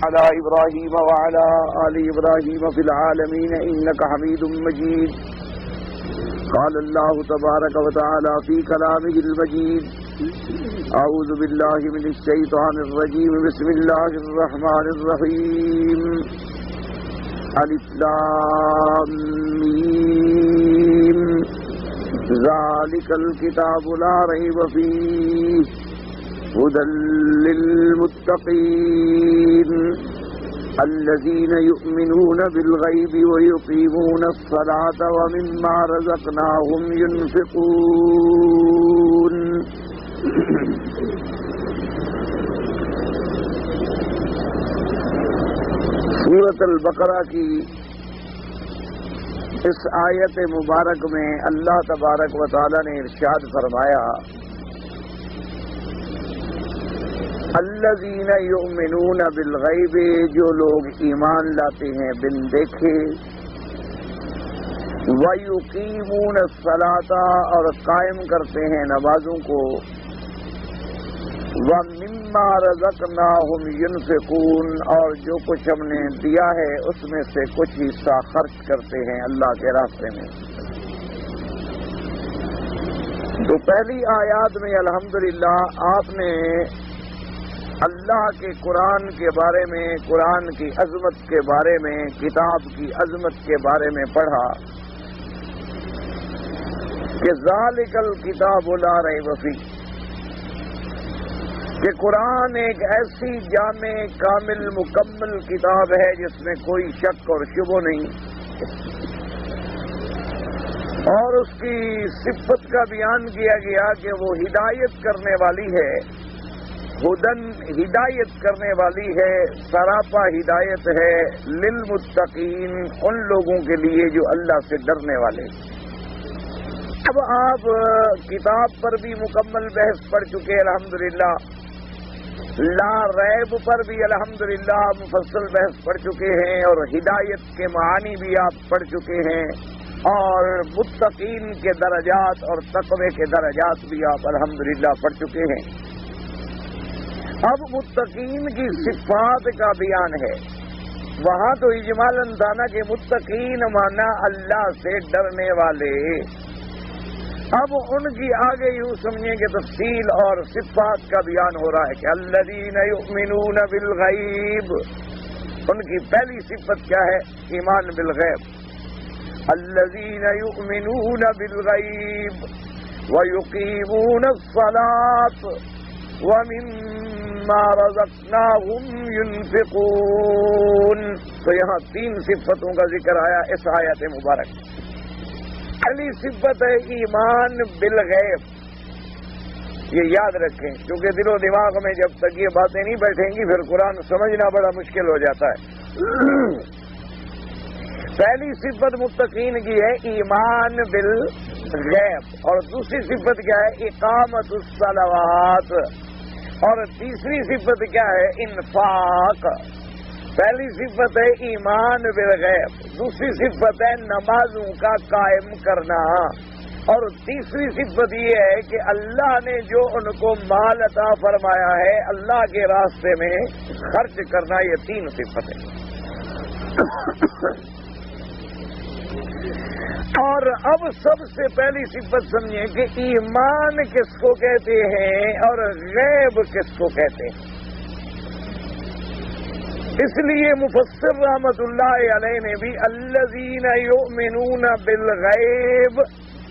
على إبراهيم وعلى آل إبراهيم في العالمين إنك حميد مجيد. قال الله تبارك وتعالى في كلامه المجيد: أعوذ بالله من الشيطان الرجيم. بسم الله الرحمن الرحيم. الف لام میم ذلك الكتاب لا ريب فيه هدى للمتقين الذين يؤمنون بالغيب ويقيمون الصلاة ومما رزقناهم ينفقون. سورۃ البقرہ کی اس آیت مبارک میں اللہ تبارک و تعالی نے ارشاد فرمایا: الذین یؤمنون بالغیب، جو لوگ ایمان لاتے ہیں بن دیکھے، ویقیمون الصلاۃ، اور قائم کرتے ہیں نمازوں کو، وَمِمَّا رَزَقْنَاهُمْ يُنْفِقُونَ، اور جو کچھ ہم نے دیا ہے اس میں سے کچھ حصہ خرچ کرتے ہیں اللہ کے راستے میں. تو پہلی آیات میں الحمدللہ آپ نے اللہ کے قرآن کے بارے میں، قرآن کی عظمت کے بارے میں، کتاب کی عظمت کے بارے میں پڑھا کہ ذالک الکتاب لا ریب فیہ، کہ قرآن ایک ایسی جامع کامل مکمل کتاب ہے جس میں کوئی شک اور شبہ نہیں، اور اس کی صفت کا بیان کیا گیا کہ وہ ہدایت کرنے والی ہے، ہدن ہدایت کرنے والی ہے، سراپا ہدایت ہے، للمتقین، ان لوگوں کے لیے جو اللہ سے ڈرنے والے. اب آپ کتاب پر بھی مکمل بحث پڑھ چکے الحمدللہ، لا ریب پر بھی الحمدللہ مفصل بحث پڑھ چکے ہیں، اور ہدایت کے معانی بھی آپ پڑھ چکے ہیں، اور متقین کے درجات اور تقوی کے درجات بھی آپ الحمدللہ پڑھ چکے ہیں. اب متقین کی صفات کا بیان ہے. وہاں تو اجمالاً تھا نا کہ متقین مانا اللہ سے ڈرنے والے. اب ان کی آگے یوں سمجھیں کہ تفصیل اور صفات کا بیان ہو رہا ہے کہ الذین یؤمنون بالغیب، ان کی پہلی صفت کیا ہے؟ ایمان بالغیب. الذین یؤمنون بالغیب ویقیمون الصلاۃ وَمِمَّا رَزَقْنَاهُمْ يُنْفِقُونَ. تو یہاں تین صفتوں کا ذکر آیا اس آیت مبارک. پہلی صفت ہے ایمان بالغیب. یہ یاد رکھیں، کیونکہ دل و دماغ میں جب تک یہ باتیں نہیں بیٹھیں گی پھر قرآن سمجھنا بڑا مشکل ہو جاتا ہے. پہلی صفت متقین کی ہے ایمان بالغیب، اور دوسری صفت کیا ہے؟ اقامت الصلوات، اور تیسری صفت کیا ہے؟ انفاق. پہلی صفت ہے ایمان بالغیب، دوسری صفت ہے نمازوں کا قائم کرنا، اور تیسری صفت یہ ہے کہ اللہ نے جو ان کو مال عطا فرمایا ہے اللہ کے راستے میں خرچ کرنا. یہ تین صفتیں. اور اب سب سے پہلی صفت سمجھیں کہ ایمان کس کو کہتے ہیں اور غیب کس کو کہتے ہیں. اس لیے مفسر رحمت اللہ علیہ نے بھی الذین یؤمنون بالغیب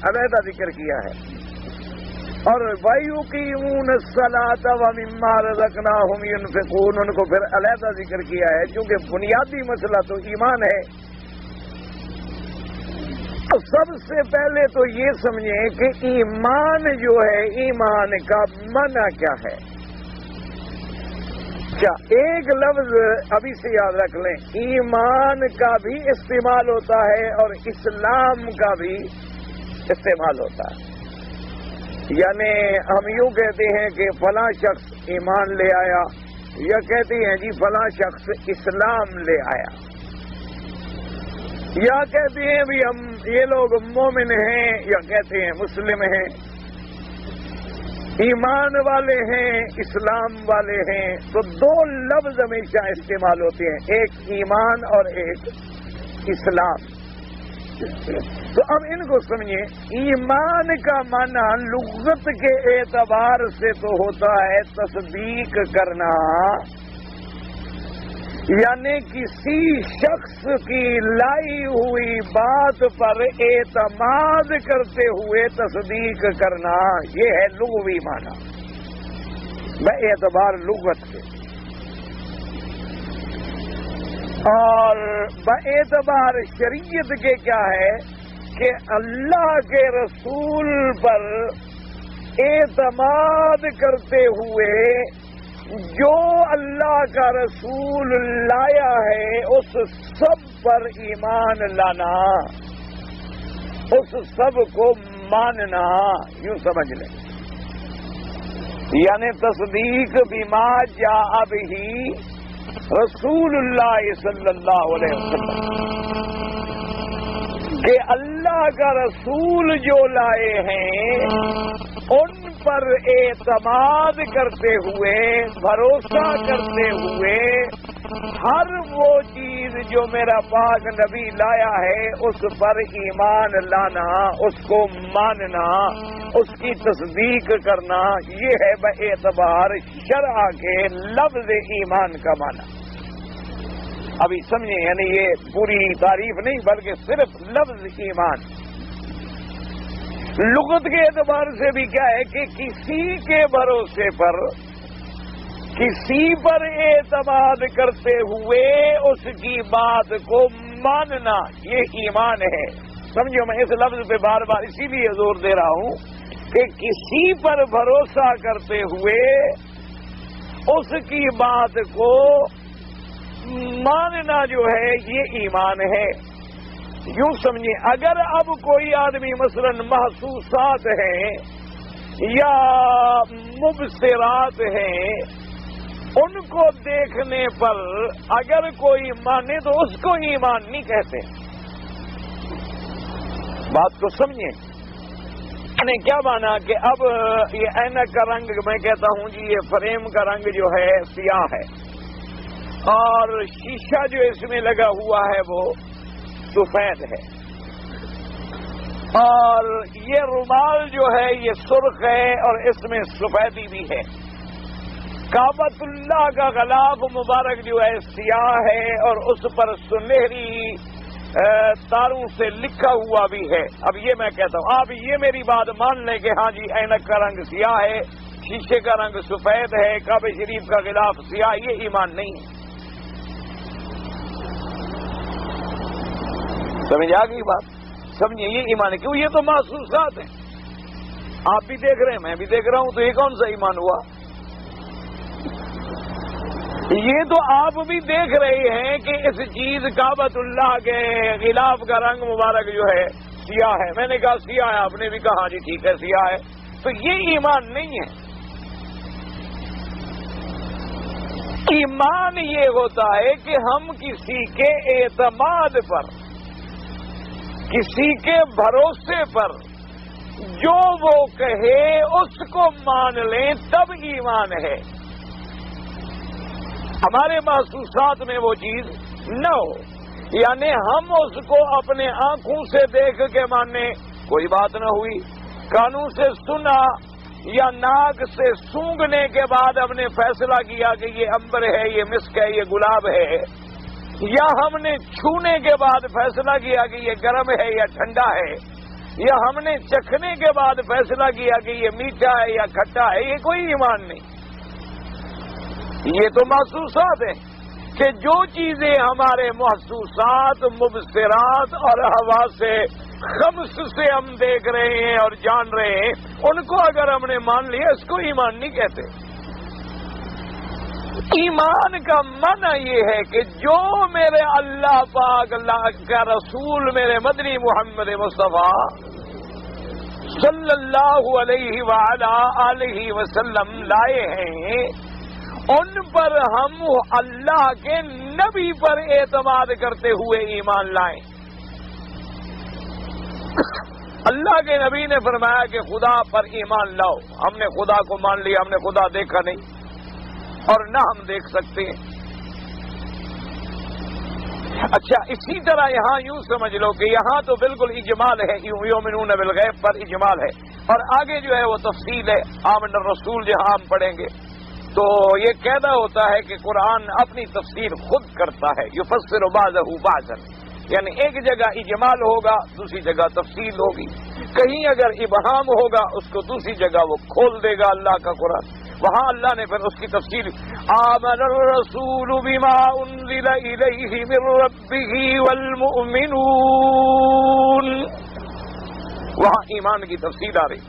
علیحدہ ذکر کیا ہے، اور وَيُقِيمُونَ الصَّلَاةَ وَمِمَّا رَزَقْنَاهُمْ يُنْفِقُونَ ان کو پھر علیحدہ ذکر کیا ہے، کیونکہ بنیادی مسئلہ تو ایمان ہے. سب سے پہلے تو یہ سمجھیں کہ ایمان جو ہے، ایمان کا معنی کیا ہے. کیا ایک لفظ ابھی سے یاد رکھ لیں، ایمان کا بھی استعمال ہوتا ہے اور اسلام کا بھی استعمال ہوتا ہے. یعنی ہم یوں کہتے ہیں کہ فلاں شخص ایمان لے آیا، یا کہتے ہیں جی فلاں شخص اسلام لے آیا، یا کہتے ہیں بھی ہم یہ لوگ مومن ہیں، یا کہتے ہیں مسلم ہیں. ایمان والے ہیں، اسلام والے ہیں، تو دو لفظ ہمیشہ استعمال ہوتے ہیں، ایک ایمان اور ایک اسلام۔ تو اب ان کو سمجھیں، ایمان کا معنی لغت کے اعتبار سے تو ہوتا ہے تصدیق کرنا، یعنی کسی شخص کی لائی ہوئی بات پر اعتماد کرتے ہوئے تصدیق کرنا، یہ ہے لغوی معنی بے اعتبار لغت سے۔ اور بے اعتبار شریعت کے کیا ہے کہ اللہ کے رسول پر اعتماد کرتے ہوئے جو اللہ کا رسول لایا ہے اس سب پر ایمان لانا، اس سب کو ماننا، یوں سمجھ لیں، یعنی تصدیق بما جاء بہ رسول اللہ صلی اللہ علیہ وسلم، کہ اللہ کا رسول جو لائے ہیں ان پر اعتماد کرتے ہوئے، بھروسہ کرتے ہوئے، ہر وہ چیز جو میرا پاک نبی لایا ہے اس پر ایمان لانا، اس کو ماننا، اس کی تصدیق کرنا، یہ ہے بے اعتبار شرع کے لفظ ایمان کا معنی۔ ابھی سمجھیں، یعنی یہ پوری تعریف نہیں بلکہ صرف لفظ ایمان۔ لغت کے اعتبار سے بھی کیا ہے کہ کسی کے بھروسے پر، کسی پر اعتماد کرتے ہوئے اس کی بات کو ماننا، یہ ایمان ہے۔ سمجھو، میں اس لفظ پہ بار بار اسی لیے زور دے رہا ہوں کہ کسی پر بھروسہ کرتے ہوئے اس کی بات کو ماننا جو ہے یہ ایمان ہے۔ یوں سمجھیں، اگر اب کوئی آدمی مثلا محسوسات ہیں یا مبصرات ہیں، ان کو دیکھنے پر اگر کوئی مانے تو اس کو ایمان نہیں کہتے۔ بات کو سمجھیں، نے کیا مانا کہ اب یہ اینک کا رنگ، میں کہتا ہوں جی یہ فریم کا رنگ جو ہے سیاہ ہے، اور شیشہ جو اس میں لگا ہوا ہے وہ سفید ہے، اور یہ رومال جو ہے یہ سرخ ہے اور اس میں سفیدی بھی ہے، کعبۃ اللہ کا غلاف مبارک جو ہے سیاہ ہے اور اس پر سنہری تاروں سے لکھا ہوا بھی ہے۔ اب یہ میں کہتا ہوں، آپ یہ میری بات مان لیں کہ ہاں جی اینک کا رنگ سیاہ ہے، شیشے کا رنگ سفید ہے، کعبہ شریف کا غلاف سیاہ، یہ ایمان نہیں ہے۔ سمجھ آ گئی بات؟ سمجھیں، یہ ایمان ہے، کیوں؟ یہ تو محسوسات ہیں، آپ بھی دیکھ رہے ہیں، میں بھی دیکھ رہا ہوں، تو یہ کون سا ایمان ہوا؟ یہ تو آپ بھی دیکھ رہے ہیں کہ اس چیز کعبۃ اللہ کے غلاف کا رنگ مبارک جو ہے سیاہ ہے، میں نے کہا سیاہ ہے، آپ نے بھی کہا جی ٹھیک ہے سیاہ ہے، تو یہ ایمان نہیں ہے۔ ایمان یہ ہوتا ہے کہ ہم کسی کے اعتماد پر، کسی کے بھروسے پر جو وہ کہے اس کو مان لیں، تب ایمان ہے۔ ہمارے محسوسات میں وہ چیز نہ ہو، یعنی ہم اس کو اپنے آنکھوں سے دیکھ کے ماننے، کوئی بات نہ ہوئی، کانوں سے سنا یا ناک سے سونگھنے کے بعد ہم نے فیصلہ کیا کہ یہ عنبر ہے، یہ مسک ہے، یہ گلاب ہے، یا ہم نے چھونے کے بعد فیصلہ کیا کہ یہ گرم ہے یا ٹھنڈا ہے، یا ہم نے چکھنے کے بعد فیصلہ کیا کہ یہ میٹھا ہے یا کھٹا ہے، یہ کوئی ایمان نہیں۔ یہ تو محسوسات ہیں کہ جو چیزیں ہمارے محسوسات، مبصرات اور حواس خمس سے ہم دیکھ رہے ہیں اور جان رہے ہیں، ان کو اگر ہم نے مان لیا اس کو ایمان نہیں کہتے۔ ایمان کا معنی یہ ہے کہ جو میرے اللہ پاک اللہ کا رسول میرے مدنی محمد مصطفیٰ صلی اللہ علیہ وآلہ آلہ وسلم لائے ہیں، ان پر ہم اللہ کے نبی پر اعتماد کرتے ہوئے ایمان لائیں۔ اللہ کے نبی نے فرمایا کہ خدا پر ایمان لاؤ. ہم نے خدا کو مان لیا, ہم نے خدا دیکھا نہیں اور نہ ہم دیکھ سکتے ہیں. اچھا, اسی طرح یہاں یوں سمجھ لو کہ یہاں تو بالکل اجمال ہے, یؤمنون بالغیب پر اجمال ہے, اور آگے جو ہے وہ تفصیل ہے. آمن الرسول جہاں ہم پڑھیں گے تو یہ قاعدہ ہوتا ہے کہ قرآن اپنی تفسیر خود کرتا ہے. یفسر بعضہ بعضا, یعنی ایک جگہ اجمال ہوگا, دوسری جگہ تفصیل ہوگی. کہیں اگر ابہام ہوگا اس کو دوسری جگہ وہ کھول دے گا اللہ کا قرآن. وہاں اللہ نے پھر اس کی تفصیل آمن الرسول بما انزل الیہ من ربہ والمؤمنون, وہاں ایمان کی تفصیل آ رہی.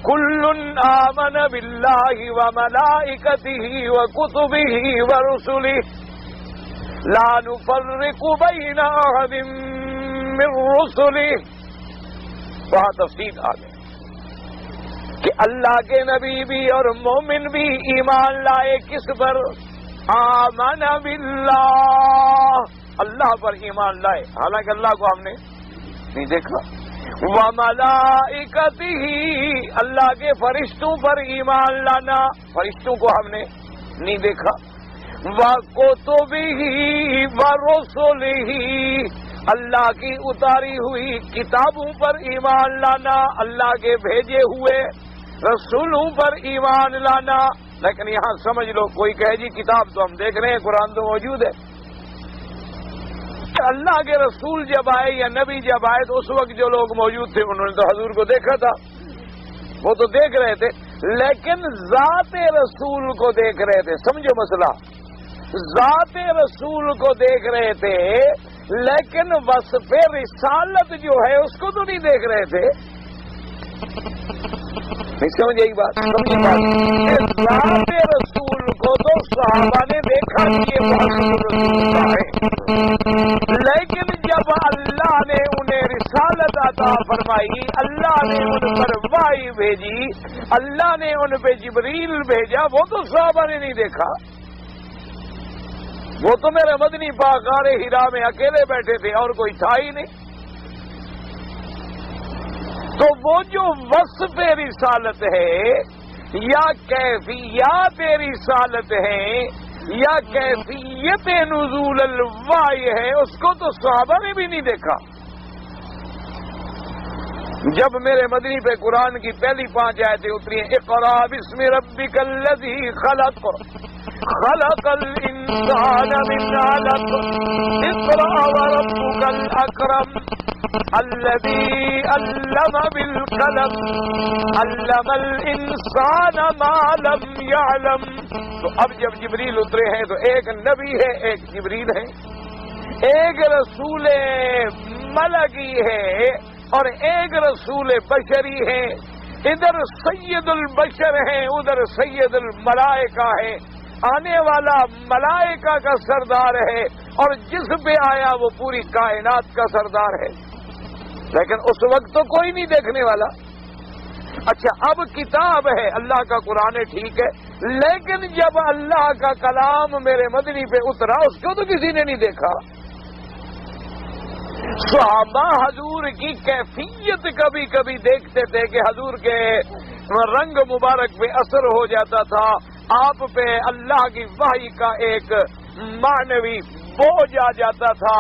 کل آمن باللہ وملائکتہ وکتبہ ورسلہ لا نفرق بین احد من رسلہ. وہاں تفصیل آ گئی کہ اللہ کے نبی بھی اور مومن بھی ایمان لائے کس پر؟ آمن باللہ, اللہ پر ایمان لائے, حالانکہ اللہ کو ہم نے نہیں دیکھا. وملائکتہ, اللہ کے فرشتوں پر ایمان لانا, فرشتوں کو ہم نے نہیں دیکھا. وکتبہ ورسلہ, اللہ کی اتاری ہوئی کتابوں پر ایمان لانا, اللہ کے بھیجے ہوئے رسولوں پر ایمان لانا. لیکن یہاں سمجھ لو, کوئی کہے جی کتاب تو ہم دیکھ رہے ہیں, قرآن تو موجود ہے. اللہ کے رسول جب آئے یا نبی جب آئے تو اس وقت جو لوگ موجود تھے انہوں نے تو حضور کو دیکھا تھا, وہ تو دیکھ رہے تھے, لیکن ذات رسول کو دیکھ رہے تھے. سمجھو مسئلہ, ذات رسول کو دیکھ رہے تھے لیکن وصف رسالت جو ہے اس کو تو نہیں دیکھ رہے تھے. نہیں سمجھ یہی بات, سمجھے بات, ذات رسول کو تو صحابہ نے دیکھا کہ یہ محمد رسول اللہ ہے, لیکن جب اللہ نے انہیں رسالت عطا فرمائی, اللہ نے ان پر وحی بھیجی, اللہ نے ان پہ جبریل بھیجا, وہ تو صحابہ نے نہیں دیکھا. وہ تو میرے مدنی پاک غار ہرا میں اکیلے بیٹھے تھے اور کوئی تھا ہی نہیں. تو وہ جو وصف رسالت ہے یا کیفیات رسالت ہے یا کیفیت نزول الوحی ہے, اس کو تو صحابہ نے بھی نہیں دیکھا. جب میرے مدنی پہ قرآن کی پہلی 5 آیتیں اتری ہیں, اقرا بسم ربک الذی خلق خلق الانسان من علق اقرا وربک الاکرم الذی علم بالقلم علم الانسان ما لم یعلم. تو اب جب جبریل اترے ہیں تو ایک نبی ہے, ایک جبریل ہے, ایک رسول ملکی ہے اور ایک رسول بشری ہے. ادھر سید البشر ہے, ادھر سید الملائکہ ہے. آنے والا ملائکہ کا سردار ہے اور جس پہ آیا وہ پوری کائنات کا سردار ہے, لیکن اس وقت تو کوئی نہیں دیکھنے والا. اچھا, اب کتاب ہے اللہ کا قرآن, ٹھیک ہے, لیکن جب اللہ کا کلام میرے مدنی پہ اترا اس کو تو کسی نے نہیں دیکھا. صحابہ حضور کی کیفیت کبھی کبھی دیکھتے تھے کہ حضور کے رنگ مبارک پہ اثر ہو جاتا تھا, آپ پہ اللہ کی وحی کا ایک معنوی بوجھ آ جاتا تھا,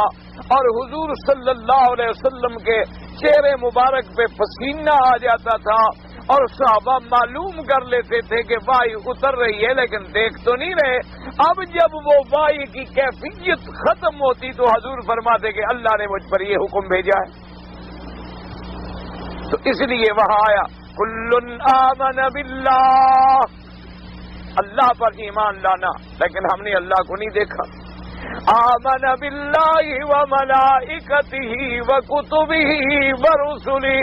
اور حضور صلی اللہ علیہ وسلم کے چہرے مبارک پہ پسینہ آ جاتا تھا, اور صحابہ معلوم کر لیتے تھے کہ وحی اتر رہی ہے لیکن دیکھ تو نہیں رہے. اب جب وہ وحی کی کیفیت ختم ہوتی تو حضور فرماتے کہ اللہ نے مجھ پر یہ حکم بھیجا ہے. تو اس لیے وہاں آیا کل آمن باللہ, اللہ پر ایمان لانا, لیکن ہم نے اللہ کو نہیں دیکھا. آمن باللہ وملائکتہ وکتبہ ورسلہ,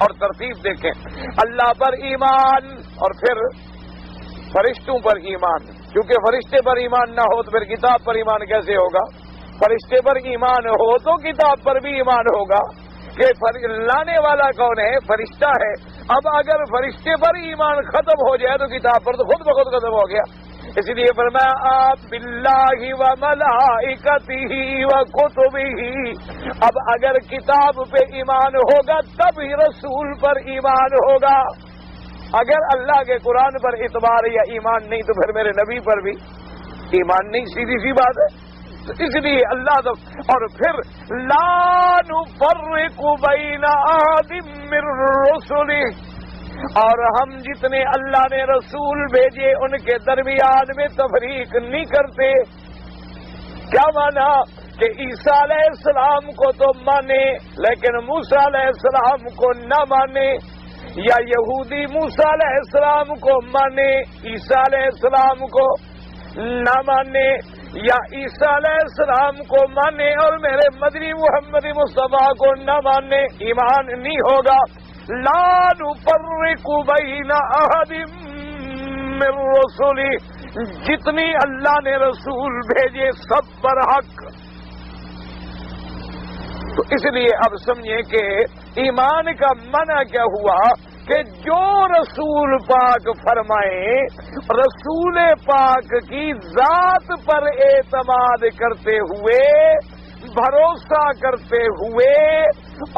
اور ترتیب دیکھیں, اللہ پر ایمان اور پھر فرشتوں پر ایمان. کیونکہ فرشتے پر ایمان نہ ہو تو پھر کتاب پر ایمان کیسے ہوگا؟ فرشتے پر ایمان ہو تو کتاب پر بھی ایمان ہوگا. کہ لانے والا کون ہے؟ فرشتہ ہے. اب اگر فرشتے پر ایمان ختم ہو جائے تو کتاب پر تو خود بخود ختم ہو گیا. اس لیے فرمایا آپ باللہ و ملائکتہ و کتبہ، اب اگر کتاب پہ ایمان ہوگا تب ہی رسول پر ایمان ہوگا، اگر اللہ کے قرآن پر اعتبار یا ایمان نہیں تو پھر میرے نبی پر بھی ایمان نہیں، سیدھی سی بات ہے۔ تو اس لیے اللہ اور پھر لا نفرق بین احد من رسلہ، اور ہم جتنے اللہ نے رسول بھیجے ان کے درمیان میں تفریق نہیں کرتے۔ کیا مانا کہ عیسیٰ علیہ السلام کو تو مانے لیکن موسیٰ علیہ السلام کو نہ مانے، یا یہودی موسیٰ علیہ السلام کو مانے عیسیٰ علیہ السلام کو نہ مانے، یا عیسیٰ علیہ السلام کو مانے اور میرے مدنی محمد مصطفیٰ کو نہ مانے، ایمان نہیں ہوگا۔ لا نفرق بین احد من رسلہ، جتنی اللہ نے رسول بھیجے سب پر حق۔ تو اس لیے اب سمجھیں کہ ایمان کا معنی کیا ہوا کہ جو رسول پاک فرمائے، رسول پاک کی ذات پر اعتماد کرتے ہوئے، بھروسہ کرتے ہوئے،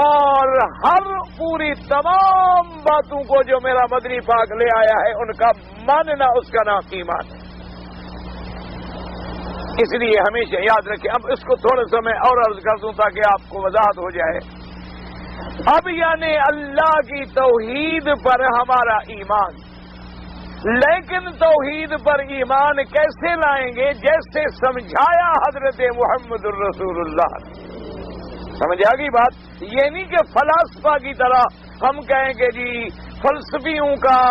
اور ہر پوری تمام باتوں کو جو میرا مدنی پاک لے آیا ہے ان کا ماننا، اس کا نام ایمان ہے۔ اس لیے ہمیشہ یاد رکھیں۔ اب اس کو تھوڑا سا میں اور عرض کر دوں تاکہ آپ کو وضاحت ہو جائے۔ اب یعنی اللہ کی توحید پر ہمارا ایمان، لیکن توحید پر ایمان کیسے لائیں گے؟ جیسے سمجھایا حضرت محمد الرسول اللہ۔ سمجھ آ گئی بات؟ یہ نہیں کہ فلاسفہ کی طرح ہم کہیں کہ جی فلسفیوں کا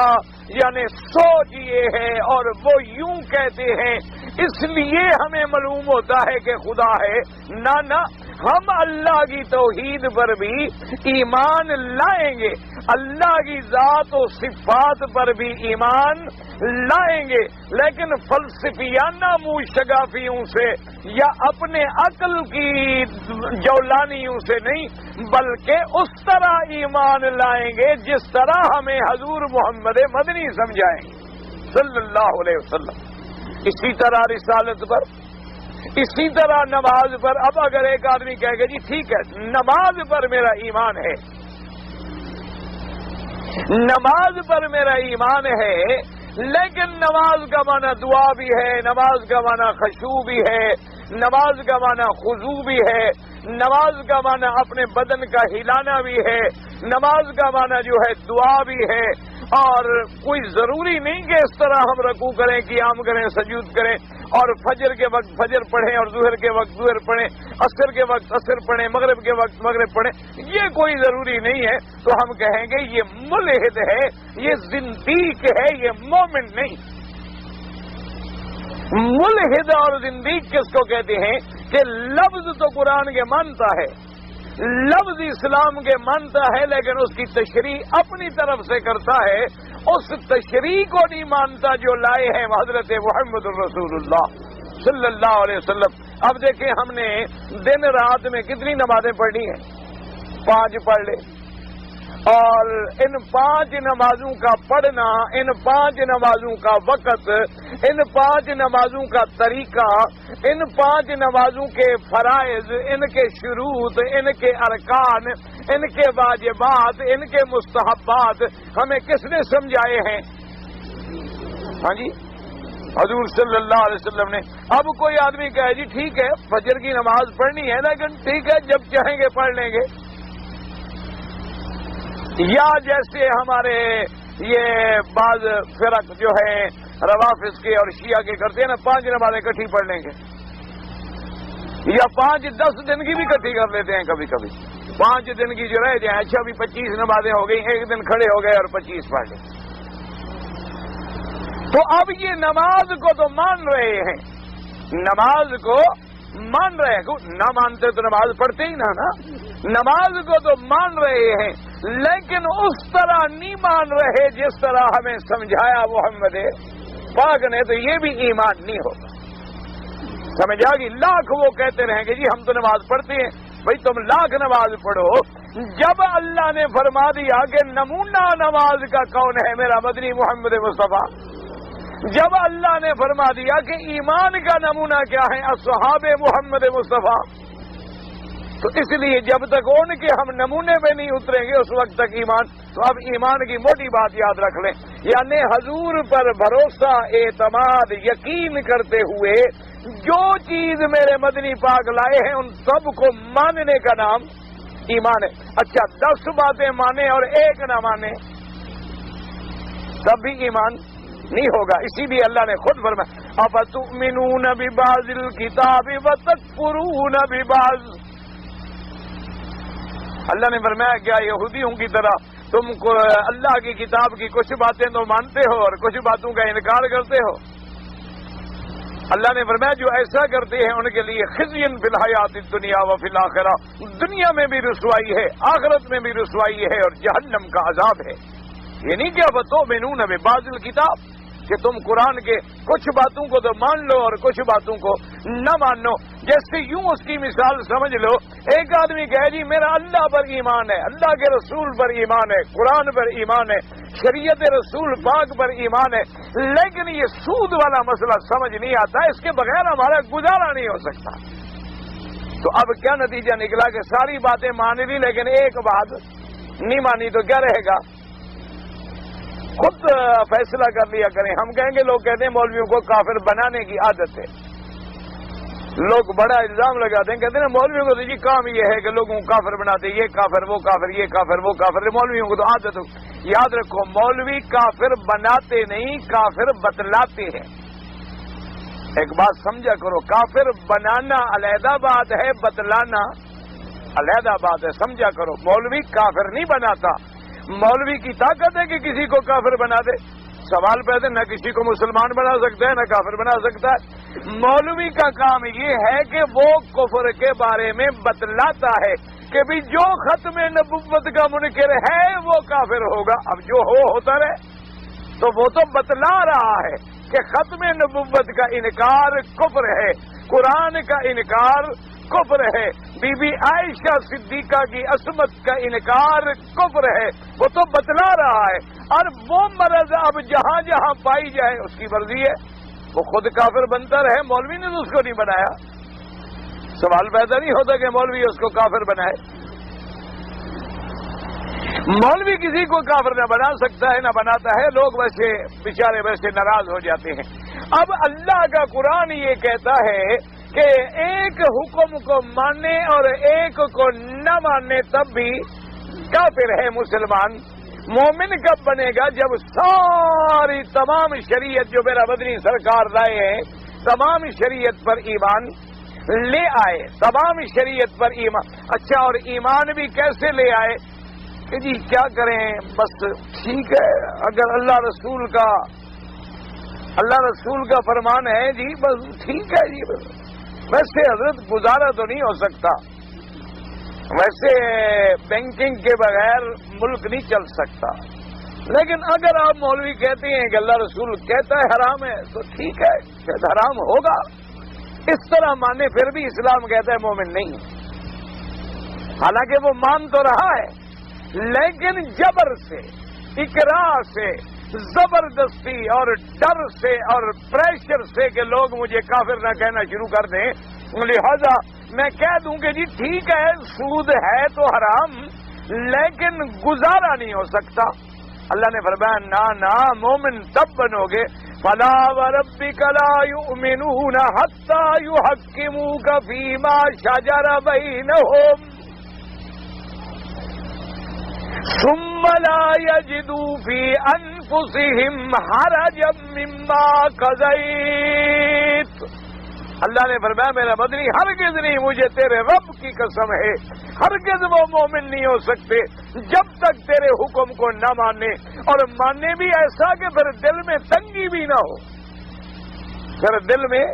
یعنی سوچ یہ ہے اور وہ یوں کہتے ہیں اس لیے ہمیں معلوم ہوتا ہے کہ خدا ہے۔ نہ، ہم اللہ کی توحید پر بھی ایمان لائیں گے، اللہ کی ذات و صفات پر بھی ایمان لائیں گے، لیکن فلسفیانہ منہ شگافیوں سے یا اپنے عقل کی جولانیوں سے نہیں، بلکہ اس طرح ایمان لائیں گے جس طرح ہمیں حضور محمد مدنی سمجھائیں صلی اللہ علیہ وسلم۔ اسی طرح رسالت پر، اسی طرح نماز پر۔ اب اگر ایک آدمی کہے گا جی ٹھیک ہے نماز پر میرا ایمان ہے، نماز پر میرا ایمان ہے، لیکن نماز کا معنی دعا بھی ہے، نماز کا معنی خشوع بھی ہے، نماز کا معنی خضوع بھی ہے، نماز کا معنی اپنے بدن کا ہلانا بھی ہے، نماز کا معنی جو ہے دعا بھی ہے، اور کوئی ضروری نہیں کہ اس طرح ہم رکوع کریں، قیام کریں، سجود کریں، اور فجر کے وقت فجر پڑھیں اور ظہر کے وقت ظہر پڑھیں، عصر کے وقت عصر پڑھیں، مغرب کے وقت مغرب پڑھیں، یہ کوئی ضروری نہیں ہے۔ تو ہم کہیں گے یہ ملحد ہے، یہ زندیق ہے، یہ مومن نہیں۔ ملحد اور زندیق کس کو کہتے ہیں کہ لفظ تو قرآن کے مانتا ہے، لفظ اسلام کے مانتا ہے، لیکن اس کی تشریح اپنی طرف سے کرتا ہے، اس تشریح کو نہیں مانتا جو لائے ہیں حضرت محمد الرسول اللہ صلی اللہ علیہ وسلم۔ اب دیکھیں ہم نے دن رات میں کتنی نمازیں پڑھی ہیں؟ 5 پڑھ لے، اور ان 5 نمازوں کا پڑھنا، ان 5 نمازوں کا وقت، ان 5 نمازوں کا طریقہ، ان 5 نمازوں کے فرائض، ان کے شروط، ان کے ارکان، ان کے واجبات، ان کے مستحبات ہمیں کس نے سمجھائے ہیں؟ ہاں جی، حضور صلی اللہ علیہ وسلم نے۔ اب کوئی آدمی کہے جی ٹھیک ہے فجر کی نماز پڑھنی ہے، لیکن ٹھیک ہے جب چاہیں گے پڑھ لیں گے، یا جیسے ہمارے یہ بعض فرق جو ہے روافض کے اور شیعہ کے کرتے ہیں نا، 5 نمازیں اکٹھی پڑھ لیں گے، یا 5-10 دن کی بھی اکٹھی کر لیتے ہیں کبھی کبھی، 5 دن کی جو رہ جائیں، اچھا ابھی 25 نمازیں ہو گئی، ایک دن کھڑے ہو گئے اور 25 پڑھ لیں۔ تو اب یہ نماز کو تو مان رہے ہیں، نماز کو مان رہے ہیں، نہ مانتے تو نماز پڑھتے ہی نہ، نماز کو تو مان رہے ہیں، لیکن اس طرح نہیں مان رہے جس طرح ہمیں سمجھایا محمد پاک نے، تو یہ بھی ایمان نہیں ہوگا۔ سمجھ آ گئی؟ لاکھ وہ کہتے رہیں گے جی ہم تو نماز پڑھتے ہیں، بھائی تم لاکھ نماز پڑھو، جب اللہ نے فرما دیا کہ نمونہ نماز کا کون ہے؟ میرا مدنی محمد مصطفیٰ۔ جب اللہ نے فرما دیا کہ ایمان کا نمونہ کیا ہے اصحاب محمد مصطفیٰ، تو اس لیے جب تک ان کے ہم نمونے پہ نہیں اتریں گے اس وقت تک ایمان. تو اب ایمان کی موٹی بات یاد رکھ لیں، یعنی حضور پر بھروسہ، اعتماد، یقین کرتے ہوئے جو چیز میرے مدنی پاک لائے ہیں ان سب کو ماننے کا نام ایمان ہے. اچھا 10 باتیں مانے اور ایک نہ مانے تب بھی ایمان نہیں ہوگا. اسی لیے اللہ نے خود فرمایا افتؤمنون ببعض الکتاب وتکفرون ببعض. اللہ نے فرمایا کیا یہودیوں کی طرح تم کو اللہ کی کتاب کی کچھ باتیں تو مانتے ہو اور کچھ باتوں کا انکار کرتے ہو؟ اللہ نے فرمایا جو ایسا کرتے ہیں ان کے لیے خزی فی الحیات الدنیا و فی الآخرہ، دنیا میں بھی رسوائی ہے، آخرت میں بھی رسوائی ہے اور جہنم کا عذاب ہے. یہ نہیں کہ فتؤمنون ببعض الکتاب کہ تم قرآن کے کچھ باتوں کو تو مان لو اور کچھ باتوں کو نہ مانو. جیسے یوں اس کی مثال سمجھ لو، ایک آدمی کہے جی میرا اللہ پر ایمان ہے، اللہ کے رسول پر ایمان ہے، قرآن پر ایمان ہے، شریعت رسول پاک پر ایمان ہے، لیکن یہ سود والا مسئلہ سمجھ نہیں آتا، اس کے بغیر ہمارا گزارا نہیں ہو سکتا. تو اب کیا نتیجہ نکلا کہ ساری باتیں مان لی لیکن ایک بات نہیں مانی تو کیا رہے گا؟ خود فیصلہ کر لیا کریں. ہم کہیں گے لوگ کہتے ہیں مولویوں کو کافر بنانے کی عادت ہے، لوگ بڑا الزام لگاتے ہیں، کہتے ہیں مولویوں کو تو جی کام یہ ہے کہ لوگوں کو کافر بناتے، یہ کافر وہ کافر یہ کافر وہ کافر. مولویوں کو تو عادت ہو. یاد رکھو مولوی کافر بناتے نہیں، کافر بتلاتے ہیں. ایک بات سمجھا کرو، کافر بنانا علیحدہ بات ہے، بتلانا علیحدہ بات ہے. سمجھا کرو مولوی کافر نہیں بناتا. مولوی کی طاقت ہے کہ کسی کو کافر بنا دے. سوال پیدا نہ کسی کو مسلمان بنا سکتا ہے نہ کافر بنا سکتا ہے. مولوی کا کام یہ ہے کہ وہ کفر کے بارے میں بتلاتا ہے کہ بھی جو ختم نبوت کا منکر ہے وہ کافر ہوگا. اب جو ہوتا رہے تو وہ تو بتلا رہا ہے کہ ختم نبوت کا انکار کفر ہے، قرآن کا انکار کفر ہے، بی بی عائشہ صدیقہ کی عصمت کا انکار کفر ہے. وہ تو بتلا رہا ہے. اور وہ مرض اب جہاں جہاں پائی جائے اس کی مرضی ہے، وہ خود کافر بنتا رہے. مولوی نے تو اس کو نہیں بنایا. سوال پیدا نہیں ہوتا کہ مولوی اس کو کافر بنائے. مولوی کسی کو کافر نہ بنا سکتا ہے نہ بناتا ہے. لوگ ویسے بیچارے ویسے ناراض ہو جاتے ہیں. اب اللہ کا قرآن یہ کہتا ہے کہ ایک حکم کو ماننے اور ایک کو نہ ماننے تب بھی کافر ہے مسلمان. مومن کب بنے گا؟ جب ساری تمام شریعت جو میرا مدنی سرکار لائے ہیں تمام شریعت پر ایمان لے آئے، تمام شریعت پر ایمان. اچھا اور ایمان بھی کیسے لے آئے کہ جی کیا کریں بس ٹھیک ہے اگر اللہ رسول کا فرمان ہے جی بس ٹھیک ہے جی. ویسے حضرت گزارا تو نہیں ہو سکتا، ویسے بینکنگ کے بغیر ملک نہیں چل سکتا، لیکن اگر آپ مولوی کہتے ہیں کہ اللہ رسول کہتا ہے حرام ہے تو ٹھیک ہے شاید حرام ہوگا. اس طرح مانے پھر بھی اسلام کہتا ہے مومن نہیں. حالانکہ وہ مان تو رہا ہے لیکن جبر سے، اکراہ سے، زبردستی اور ڈر سے اور پریشر سے کہ لوگ مجھے کافر نہ کہنا شروع کر دیں، لہذا میں کہہ دوں کہ جی ٹھیک ہے سود ہے تو حرام لیکن گزارا نہیں ہو سکتا. اللہ نے فرمایا نہ مومن تب بنو گے فلا وربک لا یؤمنون حتی یحکموک فیما شجر بینہم ثم لا يجدوا في انفسهم حرجا مما قضيت. اللہ نے فرمایا میرا مدنی ہرگز نہیں، مجھے تیرے رب کی قسم ہے ہرگز وہ مومن نہیں ہو سکتے جب تک تیرے حکم کو نہ مانے، اور ماننے بھی ایسا کہ پھر دل میں تنگی بھی نہ ہو، پھر دل میں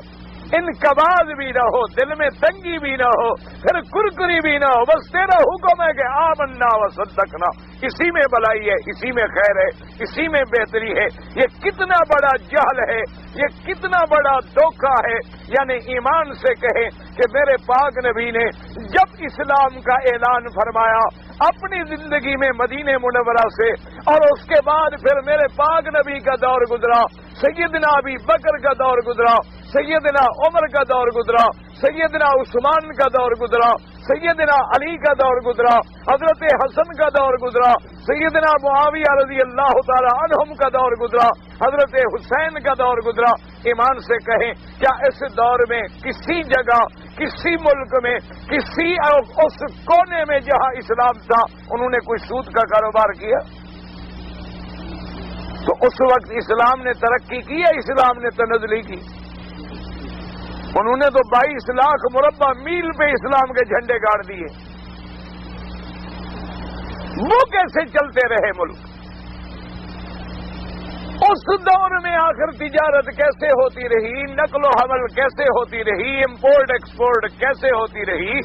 انقباض بھی نہ ہو، دل میں تنگی بھی نہ ہو، پھر کرکری بھی نہ ہو. بس تیرا حکم ہے کہ آمنا و صدقنا، اسی میں بلائی ہے، اسی میں خیر ہے، اسی میں بہتری ہے. یہ کتنا بڑا جہل ہے، یہ کتنا بڑا دھوکہ ہے. یعنی ایمان سے کہیں کہ میرے پاک نبی نے جب اسلام کا اعلان فرمایا اپنی زندگی میں مدینہ منورہ سے، اور اس کے بعد پھر میرے پاک نبی کا دور گزرا سیدنا ابی بکر کا دور گزرا، سیدنا عمر کا دور گزرا، سیدنا عثمان کا دور گزرا، سیدنا علی کا دور گزرا، حضرت حسن کا دور گزرا، سیدنا معاویہ رضی اللہ تعالی عنہم کا دور گزرا، حضرت حسین کا دور گزرا۔ ایمان سے کہیں کیا اس دور میں کسی جگہ، کسی ملک میں، کسی اس کونے میں جہاں اسلام تھا انہوں نے کوئی سود کا کاروبار کیا؟ تو اس وقت اسلام نے ترقی کی ہے، اسلام نے تنزلی کی؟ انہوں نے تو 22 لاکھ مربع میل پہ اسلام کے جھنڈے گاڑ دیے، وہ کیسے چلتے رہے ملک؟ اس دور میں آخر تجارت کیسے ہوتی رہی، نقل و حمل کیسے ہوتی رہی، امپورٹ ایکسپورٹ کیسے ہوتی رہی؟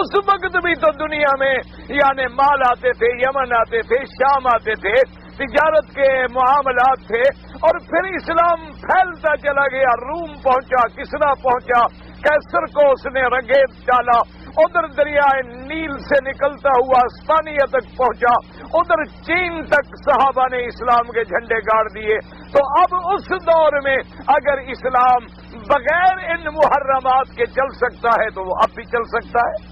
اس وقت بھی تو دنیا میں یعنی مال آتے تھے، یمن آتے تھے، شام آتے تھے، تجارت کے معاملات تھے، اور پھر اسلام پھیلتا چلا گیا، روم پہنچا، کسرا پہنچا، کیسر کو اس نے رنگیت ڈالا، ادھر دریائے نیل سے نکلتا ہوا اسپانیہ تک پہنچا، ادھر چین تک صحابہ نے اسلام کے جھنڈے گاڑ دیے۔ تو اب اس دور میں اگر اسلام بغیر ان محرمات کے چل سکتا ہے تو وہ اب بھی چل سکتا ہے؟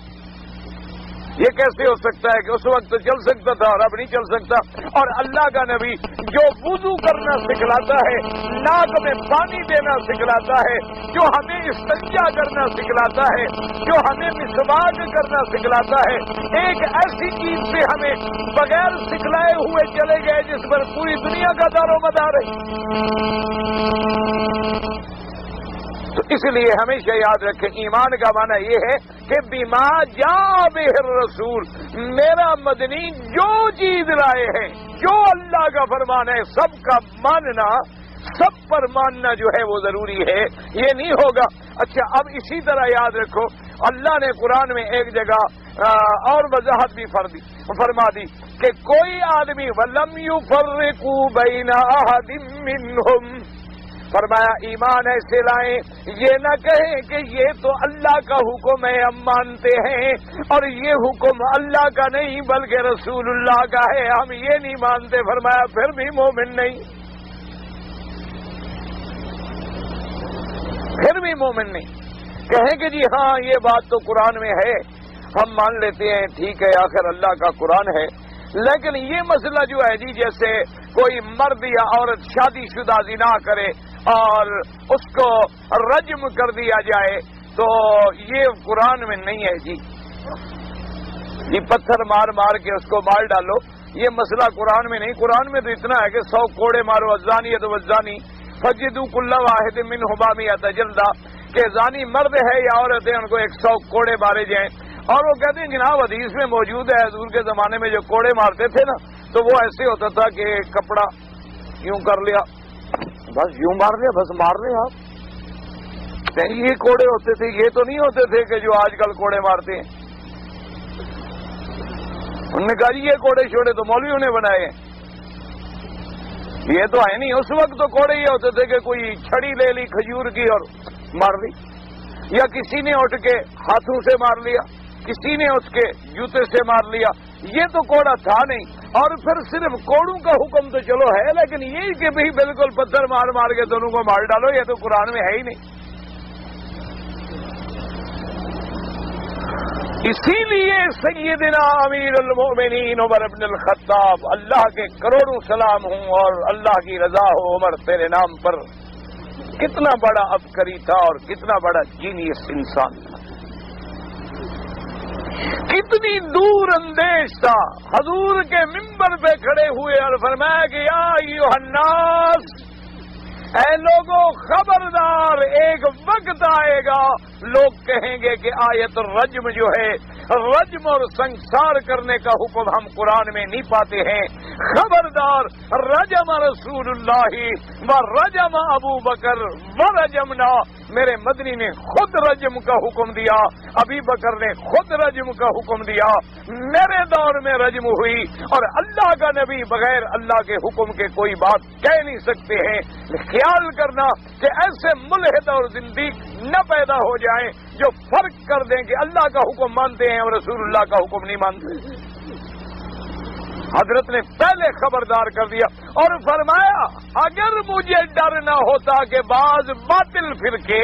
یہ کیسے ہو سکتا ہے کہ اس وقت تو چل سکتا تھا اور اب نہیں چل سکتا؟ اور اللہ کا نبی جو وضو کرنا سکھلاتا ہے، ناک میں پانی دینا سکھلاتا ہے، جو ہمیں استنجا کرنا سکھلاتا ہے، جو ہمیں مسواک کرنا سکھلاتا ہے، ایک ایسی چیز سے ہمیں بغیر سکھلائے ہوئے چلے گئے جس پر پوری دنیا کا دار و مدار ہے۔ تو اس لیے ہمیشہ یاد رکھیں، ایمان کا معنی یہ ہے کہ بما جاء بہ الرسول، میرا مدنی جو چیز لائے ہیں، جو اللہ کا فرمان ہے سب کا ماننا، سب پر ماننا جو ہے وہ ضروری ہے، یہ نہیں ہوگا۔ اچھا اب اسی طرح یاد رکھو، اللہ نے قرآن میں ایک جگہ اور وضاحت بھی فرما دی کہ کوئی آدمی وَلَمْ يُفَرِّقُوا بَيْنَ أَحَدٍ مِّنْهُمْ، فرمایا ایمان ایسے لائیں یہ نہ کہیں کہ یہ تو اللہ کا حکم ہے ہم مانتے ہیں، اور یہ حکم اللہ کا نہیں بلکہ رسول اللہ کا ہے ہم یہ نہیں مانتے، فرمایا پھر بھی مومن نہیں، پھر بھی مومن نہیں۔ کہیں کہ جی ہاں یہ بات تو قرآن میں ہے، ہم مان لیتے ہیں، ٹھیک ہے آخر اللہ کا قرآن ہے، لیکن یہ مسئلہ جو ہے جی جیسے کوئی مرد یا عورت شادی شدہ زنا کرے اور اس کو رجم کر دیا جائے تو یہ قرآن میں نہیں ہے جی، یہ پتھر مار مار کے اس کو مار ڈالو، یہ مسئلہ قرآن میں نہیں۔ قرآن میں تو اتنا ہے کہ 100 کوڑے مارو، الزانیۃ والزانی فجلدوا کل واحد منہما مئۃ جلدہ، کہ زانی مرد ہے یا عورت ہے ان کو 100 کوڑے مارے جائیں۔ اور وہ کہتے ہیں جناب حدیث میں موجود ہے حضور کے زمانے میں جو کوڑے مارتے تھے نا تو وہ ایسے ہوتا تھا کہ کپڑا یوں کر لیا، بس یوں مار لیا، بس مار لیا آپ، یہ کوڑے ہوتے تھے، یہ تو نہیں ہوتے تھے کہ جو آج کل کوڑے مارتے ہیں۔ انہوں نے کہا جی یہ کوڑے چھوڑے تو مولویوں نے بنائے ہیں، یہ تو ہے نہیں، اس وقت تو کوڑے یہ ہوتے تھے کہ کوئی چھڑی لے لی کھجور کی اور مار لی، یا کسی نے اٹھ کے ہاتھوں سے مار لیا، کسی نے اس کے جوتے سے مار لیا، یہ تو کوڑا تھا نہیں۔ اور پھر صرف کوڑوں کا حکم تو چلو ہے، لیکن یہ کہ بھی بالکل پتھر مار مار کے دونوں کو مار ڈالو یہ تو قرآن میں ہے ہی نہیں۔ اسی لیے سیدنا امیر المؤمنین عمر بن الخطاب، اللہ کے کروڑوں سلام ہوں اور اللہ کی رضا ہو عمر تیرے نام پر، کتنا بڑا عبقری تھا اور کتنا بڑا جینیس انسان تھا، کتنی دور اندیش تھا۔ حضور کے منبر پہ کھڑے ہوئے اور فرمایا کہ یا ایھا الناس، اے لوگوں خبردار، ایک وقت آئے گا لوگ کہیں گے کہ آیت الرجم جو ہے، رجم اور سنسار کرنے کا حکم ہم قرآن میں نہیں پاتے ہیں، خبردار، رجم رسول اللہ و رجم ابو بکر و رجمنا، میرے مدنی نے خود رجم کا حکم دیا، ابی بکر نے خود رجم کا حکم دیا، میرے دور میں رجم ہوئی، اور اللہ کا نبی بغیر اللہ کے حکم کے کوئی بات کہہ نہیں سکتے ہیں۔ خیال کرنا کہ ایسے ملحد اور زندیق نہ پیدا ہو جائیں جو فرق کر دیں کہ اللہ کا حکم مانتے ہیں اور رسول اللہ کا حکم نہیں مانتے۔ حضرت نے پہلے خبردار کر دیا اور فرمایا اگر مجھے ڈر نہ ہوتا کہ بعض باطل فرقے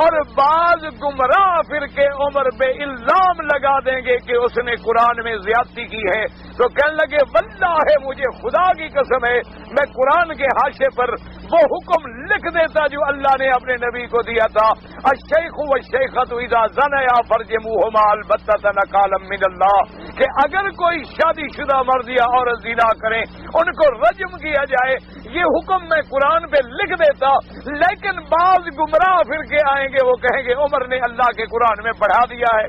اور بعض گمراہ فرقے عمر پہ الزام لگا دیں گے کہ اس نے قرآن میں زیادتی کی ہے، تو کہنے لگے واللہ مجھے خدا کی قسم ہے میں قرآن کے حاشے پر وہ حکم لکھ دیتا جو اللہ نے اپنے نبی کو دیا تھا، الشیخ والشیخۃ اذا زنیا فرجموہما البتۃ نکالا من اللہ، کہ اگر کوئی شادی شدہ مرد یا عورت زنا کریں ان کو رجم کیا جائے، یہ حکم میں قرآن پہ لکھ دیتا، لیکن بعض گمراہ فرقے آئیں گے وہ کہیں گے عمر نے اللہ کے قرآن میں پڑھا دیا ہے،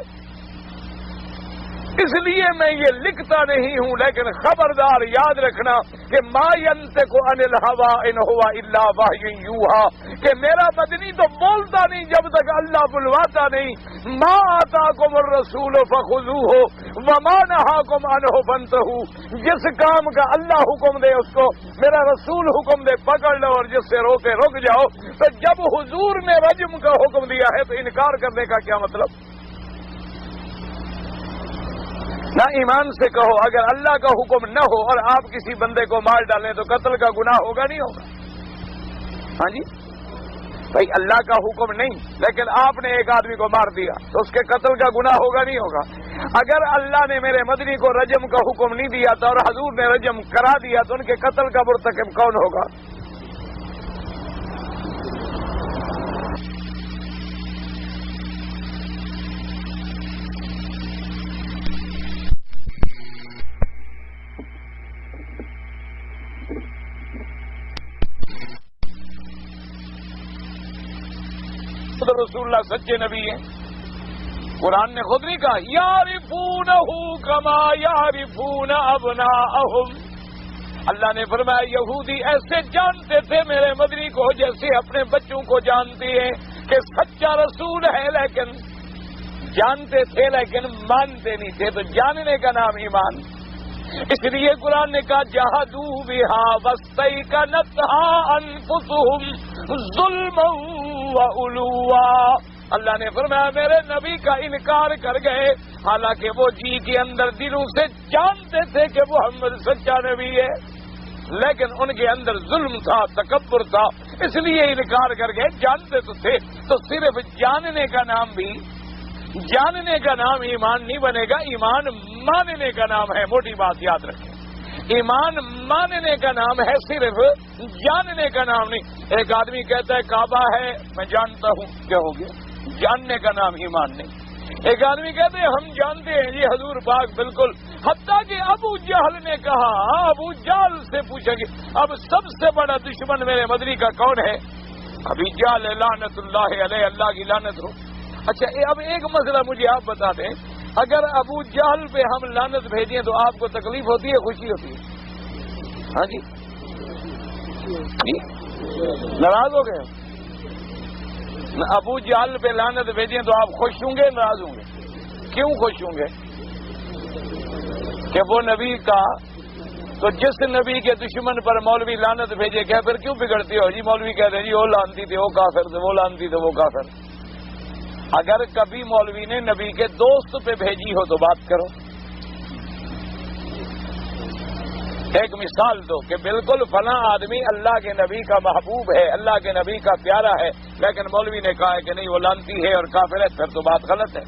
اس لیے میں یہ لکھتا نہیں ہوں، لیکن خبردار یاد رکھنا کہ ما ينطق عن الهوى ان هو الا وحی یوحى، کہ میرا مدنی تو بولتا نہیں جب تک اللہ بلواتا نہیں، ما آتاکم الرسول فخذوه وما نهاکم عنه فانتهوا، جس کام کا اللہ حکم دے اس کو میرا رسول حکم دے پکڑ لو اور جس سے روکے رک جاؤ، تو جب حضور نے رجم کا حکم دیا ہے تو انکار کرنے کا کیا مطلب؟ نہ ایمان سے کہو اگر اللہ کا حکم نہ ہو اور آپ کسی بندے کو مار ڈالیں تو قتل کا گناہ ہوگا نہیں ہوگا؟ ہاں جی بھائی اللہ کا حکم نہیں لیکن آپ نے ایک آدمی کو مار دیا تو اس کے قتل کا گناہ ہوگا نہیں ہوگا؟ اگر اللہ نے میرے مدنی کو رجم کا حکم نہیں دیا تھا اور حضور نے رجم کرا دیا تو ان کے قتل کا مرتکب کون ہوگا؟ رسول اللہ سچے نبی ہیں، قرآن نے خود نہیں کہا یعرفونہ کما یعرفون ابناءہم، اللہ نے فرمایا یہودی ایسے جانتے تھے میرے مدنی کو جیسے اپنے بچوں کو جانتے ہیں کہ سچا رسول ہے، لیکن جانتے تھے لیکن مانتے نہیں تھے، تو جاننے کا نام ایمان۔ اس لیے قرآن نے کہا جہدوا بہا واستیقنتھا انفسہم ظلما وعلوا، اللہ نے فرمایا میرے نبی کا انکار کر گئے حالانکہ وہ جی کے اندر دلوں سے جانتے تھے کہ محمد سچا نبی ہے، لیکن ان کے اندر ظلم تھا، تکبر تھا، اس لیے انکار کر گئے، جانتے تو تھے۔ تو صرف جاننے کا نام بھی جاننے کا نام ایمان نہیں بنے گا، ایمان ماننے کا نام ہے، موٹی بات یاد رکھیں، ایمان ماننے کا نام ہے، صرف جاننے کا نام نہیں۔ ایک آدمی کہتا ہے کعبہ ہے میں جانتا ہوں، کیا ہو گیا؟ جاننے کا نام ایمان نہیں۔ ایک آدمی کہتے ہیں ہم جانتے ہیں یہ حضور پاک بالکل، حتیٰ کہ ابو جہل نے کہا، ابو جہل سے پوچھا کہ اب سب سے بڑا دشمن میرے مدنی کا کون ہے؟ ابھی جہل لعنت اللہ علیہ، اللہ کی لعنت ہو۔ اچھا اب ایک مسئلہ مجھے آپ بتا دیں، اگر ابو جہل پہ ہم لعنت بھیجیں تو آپ کو تکلیف ہوتی ہے خوشی ہوتی ہے؟ ہاں جی ناراض ہو گئے؟ ابو جہل پہ لعنت بھیجیں تو آپ خوش ہوں گے ناراض ہوں گے؟ کیوں خوش ہوں گے؟ کہ وہ نبی کا، تو جس نبی کے دشمن پر مولوی لعنت بھیجے کہ پھر کیوں بگڑتی ہو؟ جی مولوی کہتے ہیں جی وہ لعنتی تھے وہ کافر تھے، وہ لعنتی تھے وہ کافر۔ اگر کبھی مولوی نے نبی کے دوست پہ بھیجی ہو تو بات کرو۔ ایک مثال دو کہ بالکل فلاں آدمی اللہ کے نبی کا محبوب ہے، اللہ کے نبی کا پیارا ہے، لیکن مولوی نے کہا ہے کہ نہیں وہ لعنتی ہے اور کافر ہے، پھر تو بات غلط ہے۔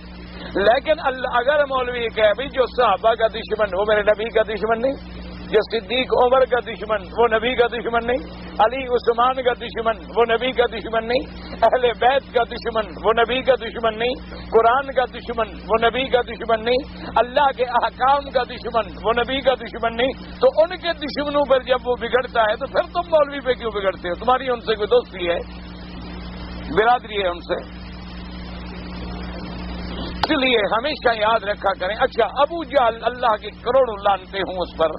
لیکن اگر مولوی کہے بھی جو صحابہ کا دشمن وہ میرے نبی کا دشمن نہیں، جو صدیق عمر کا دشمن وہ نبی کا دشمن نہیں، علی عثمان کا دشمن وہ نبی کا دشمن نہیں، اہل بیت کا دشمن وہ نبی کا دشمن نہیں، قرآن کا دشمن وہ نبی کا دشمن نہیں، اللہ کے احکام کا دشمن وہ نبی کا دشمن نہیں، تو ان کے دشمنوں پر جب وہ بگڑتا ہے تو پھر تم مولوی پہ کیوں بگڑتے ہو؟ تمہاری ان سے کوئی دوستی ہے، برادری ہے ان سے؟ اس لیے ہمیشہ یاد رکھا کریں۔ اچھا ابو جہل اللہ کی کروڑوں لعنتیں ہوں اس پر،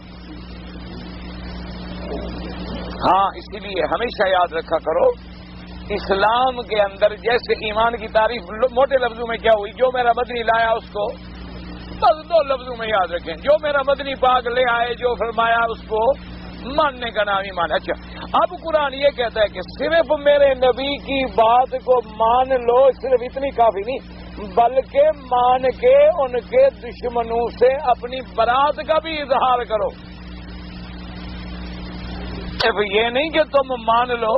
ہاں اسی لیے ہمیشہ یاد رکھا کرو اسلام کے اندر جیسے ایمان کی تعریف موٹے لفظوں میں کیا ہوئی، جو میرا مدنی لایا اس کو بس 2 لفظوں میں یاد رکھیں، جو میرا مدنی پاک لے آئے جو فرمایا اس کو ماننے کا نام ایمان۔ اچھا اب قرآن یہ کہتا ہے کہ صرف میرے نبی کی بات کو مان لو، صرف اتنی کافی نہیں، بلکہ مان کے ان کے دشمنوں سے اپنی برات کا بھی اظہار کرو۔ صرف یہ نہیں کہ تم مان لو،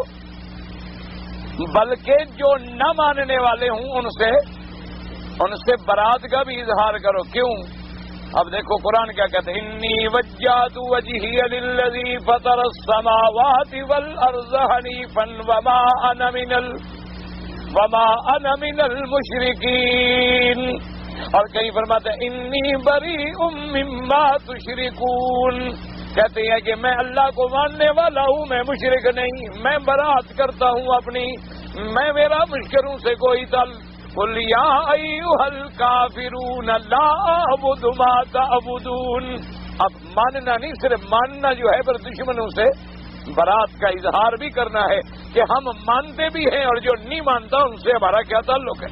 بلکہ جو نہ ماننے والے ہوں ان سے برات کا بھی اظہار کرو۔ کیوں؟ اب دیکھو قرآن کیا کہتے ہیں، انی وجہت وجہی للذی فطر السماوات والارض حنیفا وما انا من المشرکین، اور کہیں فرماتا ہے انی بریء مما تشرکون، کہتے ہیں کہ میں اللہ کو ماننے والا ہوں، میں مشرک نہیں، میں برات کرتا ہوں اپنی، میرا مشکروں سے کوئی تعلق۔ قل یا ایھا الکافرون لا اعبد ما تعبدون، اب ماننا نہیں، صرف ماننا جو ہے پر دشمنوں سے برات کا اظہار بھی کرنا ہے کہ ہم مانتے بھی ہیں اور جو نہیں مانتا ان سے ہمارا کیا تعلق ہے۔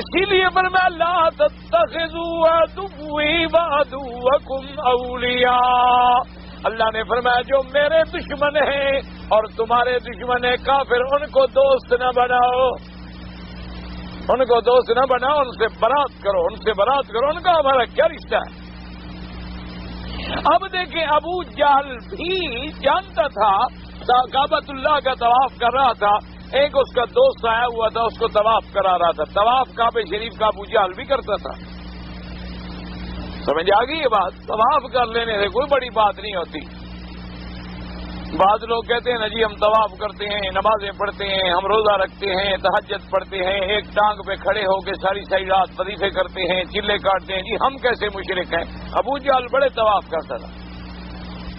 اسی لیے فرمایا لا تتخذوا عدوی وعدوکم اولیاء، اللہ نے فرمایا جو میرے دشمن ہیں اور تمہارے دشمن ہیں کافر، ان کو دوست نہ بناؤ، ان کو دوست نہ بناؤ، ان سے برات کرو، ان سے برات کرو، ان کا ہمارا کیا رشتہ ہے۔ اب دیکھیں ابو جہل بھی جانتا تھا، کعبۃ اللہ کا طواف کر رہا تھا، ایک اس کا دوست آیا ہوا تھا اس کو طواف کرا رہا تھا، طواف کعبہ شریف کا ابو جہل بھی کرتا تھا۔ سمجھ آ گئی یہ بات؟ طواف کر لینے سے کوئی بڑی بات نہیں ہوتی۔ بعض لوگ کہتے ہیں نا جی ہم طواف کرتے ہیں، نمازیں پڑھتے ہیں، ہم روزہ رکھتے ہیں، تہجد پڑھتے ہیں، ایک ٹانگ پہ کھڑے ہو کے ساری رات وظیفے کرتے ہیں، چلے کاٹتے ہیں، جی ہم کیسے مشرک ہیں؟ ابو جہل بڑے طواف کرتا تھا،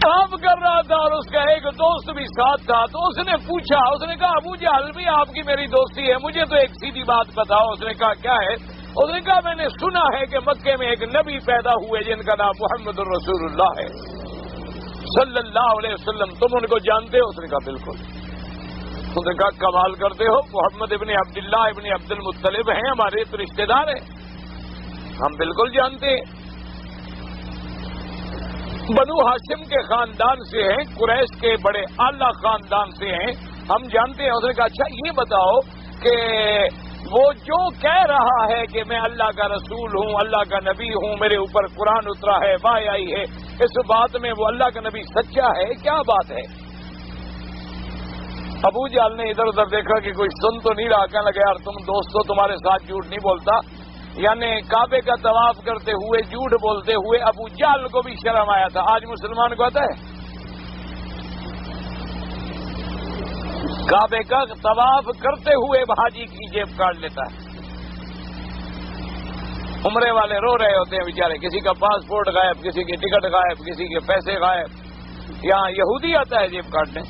طواف کر رہا تھا اور اس کا ایک دوست بھی ساتھ تھا، تو اس نے پوچھا، اس نے کہا ابو جہل بھی آپ کی میری دوستی ہے، مجھے تو ایک سیدھی بات بتاؤ۔ اس نے کہا کیا ہے؟ اس نے کہا میں نے سنا ہے کہ مکے میں ایک نبی پیدا ہوئے جن کا نام محمد الرسول اللہ ہے صلی اللہ علیہ وسلم، تم ان کو جانتے ہو؟ اس نے کہا بالکل۔ اس نے کہا کمال کرتے ہو، محمد ابن عبداللہ ابن عبد المطلب ہیں، ہمارے تو رشتے دار ہیں، ہم بالکل جانتے ہیں، بنو ہاشم کے خاندان سے ہیں، قریش کے بڑے اعلیٰ خاندان سے ہیں، ہم جانتے ہیں۔ اس نے کہا اچھا یہ بتاؤ کہ وہ جو کہہ رہا ہے کہ میں اللہ کا رسول ہوں، اللہ کا نبی ہوں، میرے اوپر قرآن اترا ہے، وحی آئی ہے، اس بات میں وہ اللہ کا نبی سچا ہے؟ کیا بات ہے؟ ابو جہل نے ادھر ادھر دیکھا کہ کوئی سن تو نہیں رہا، کہنے لگا یار تم دوستو تمہارے ساتھ جھوٹ نہیں بولتا، یعنی کعبے کا طواف کرتے ہوئے جھوٹ بولتے ہوئے ابو جہل کو بھی شرم آیا تھا۔ آج مسلمان کو آتا ہے کعبے کا طواف کرتے ہوئے حاجی کی جیب کاٹ لیتا ہے، عمرے والے رو رہے ہوتے ہیں بیچارے، کسی کا پاسپورٹ غائب، کسی کی ٹکٹ غائب، کسی کے پیسے غائب۔ یہاں یہودی آتا ہے جیب کاٹنے،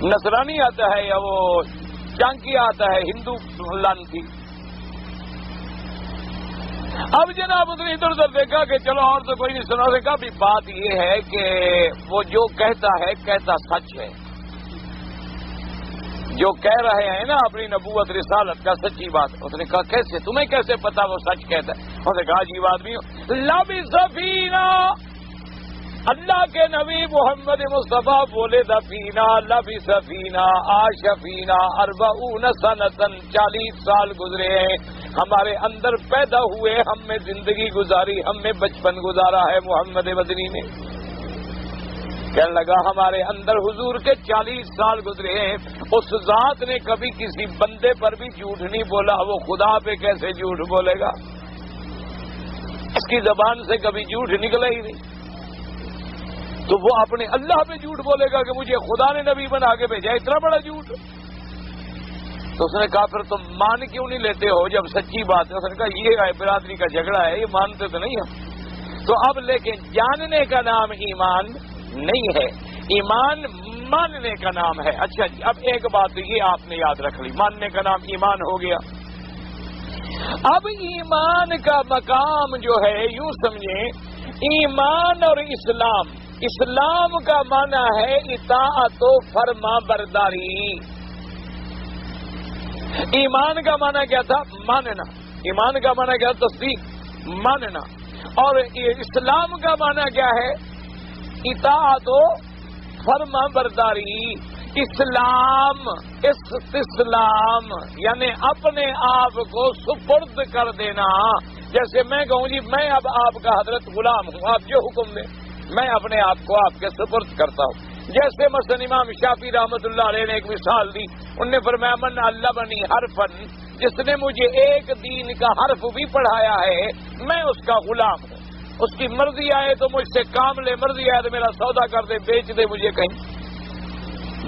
نصرانی آتا ہے، یا وہ چانکیا آتا ہے، ہندو لانتی۔ اب جناب اس نے ادھر ادھر دیکھا کہ چلو اور تو کوئی نہیں سنا، دیکھا بھی بات یہ ہے کہ وہ جو کہتا ہے کہتا سچ ہے، جو کہہ رہے ہیں نا اپنی نبوت رسالت کا سچی بات۔ اس نے کہا کیسے؟ تمہیں کیسے پتا وہ سچ کہتا ہے؟ اس نے کہا عجیب آدمی ہو، لبی سفینہ، اللہ کے نبی محمد مصطفیٰ بولے دفینہ، لبی سفینہ، آشفینہ، 40 سنتن، 40 سال گزرے ہیں ہمارے اندر پیدا ہوئے، ہم میں زندگی گزاری، ہم میں بچپن گزارا ہے محمد مدنی نے۔ کہنے لگا ہمارے اندر حضور کے 40 سال گزرے ہیں، اس ذات نے کبھی کسی بندے پر بھی جھوٹ نہیں بولا، وہ خدا پہ کیسے جھوٹ بولے گا؟ اس کی زبان سے کبھی جھوٹ نکلا ہی نہیں، تو وہ اپنے اللہ پہ جھوٹ بولے گا کہ مجھے خدا نے نبی بنا کے بھیجا، اتنا بڑا جھوٹ؟ تو اس نے کہا پھر تم مان کیوں نہیں لیتے ہو جب سچی بات ہے؟ اس نے کہا یہ برادری کا جھگڑا ہے، یہ مانتے تو نہیں ہم تو۔ اب لیکن جاننے کا نام ایمان نہیں ہے، ایمان ماننے کا نام ہے۔ اچھا جی، اب ایک بات یہ آپ نے یاد رکھ لی، ماننے کا نام ایمان ہو گیا۔ اب ایمان کا مقام جو ہے یوں سمجھیں، ایمان اور اسلام، اسلام کا معنی ہے اطاعت و فرما برداری، ایمان کا معنی کیا تھا؟ ماننا، ایمان کا معنی کیا؟ تصدیق، ماننا، اور اسلام کا معنی کیا ہے؟ اطاعت و فرما برداری، اسلام استسلام یعنی اپنے آپ کو سپرد کر دینا. جیسے میں کہوں جی میں اب آپ کا حضرت غلام ہوں، آپ جو حکم دیں میں اپنے آپ کو آپ کے سپرد کرتا ہوں. جیسے مثلا امام شافعی رحمۃ اللہ علیہ نے ایک مثال دی، انہوں نے فرمایا من علمنی حرفن، جس نے مجھے ایک دین کا حرف بھی پڑھایا ہے میں اس کا غلام ہوں. اس کی مرضی آئے تو مجھ سے کام لے، مرضی آئے تو میرا سودا کر دے، بیچ دے مجھے کہیں.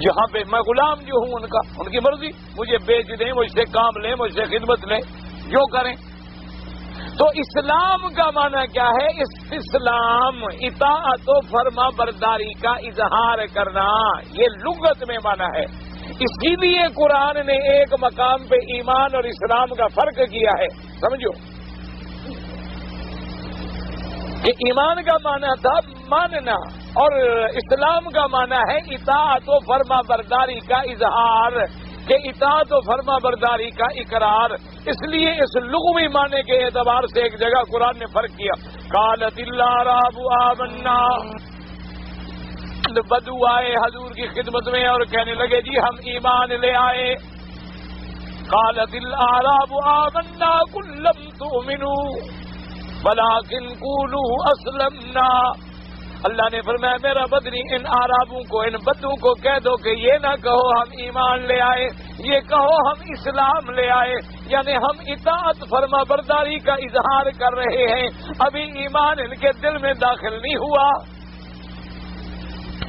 جہاں پہ میں غلام جو ہوں ان کی مرضی، مجھے بیچ دیں، مجھ سے کام لیں، مجھ سے خدمت لیں، جو کریں. تو اسلام کا معنی کیا ہے؟ استسلام، اطاعت و فرما برداری کا اظہار کرنا، یہ لغت میں معنی ہے. اسی لیے قرآن نے ایک مقام پہ ایمان اور اسلام کا فرق کیا ہے. سمجھو کہ ایمان کا معنی تھا ماننا اور اسلام کا معنی ہے اطاعت و فرما برداری کا اظہار، کہ اطاعت و فرما برداری کا اقرار. اس لیے اس لغوی معنی کے اعتبار سے ایک جگہ قرآن نے فرق کیا. قالت الاعراب آمنا، بدو آئے حضور کی خدمت میں اور کہنے لگے جی ہم ایمان لے آئے. قالت الاعراب آمنا قل لم تؤمنوا ولكن قولوا اسلمنا. اللہ نے فرمایا میرا بدنی ان اعرابوں کو، ان بدو کو کہہ دو کہ یہ نہ کہو ہم ایمان لے آئے، یہ کہو ہم اسلام لے آئے. یعنی ہم اطاعت فرما برداری کا اظہار کر رہے ہیں، ابھی ایمان ان کے دل میں داخل نہیں ہوا.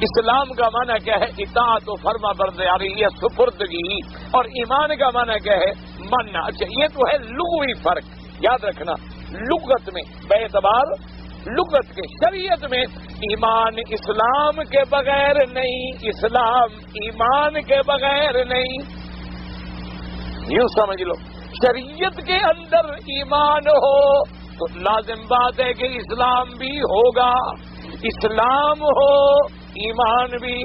اسلام کا معنی کیا ہے؟ اطاعت و فرما برداری یا سپردگی. اور ایمان کا معنی کیا ہے؟ ماننا. اچھا یہ تو ہے لغوی فرق، یاد رکھنا. لغت میں بے اعتبار لغت کے، شریعت میں ایمان اسلام کے بغیر نہیں، اسلام ایمان کے بغیر نہیں. یوں سمجھ لو شریعت کے اندر ایمان ہو تو لازم بات ہے کہ اسلام بھی ہوگا، اسلام ہو ایمان بھی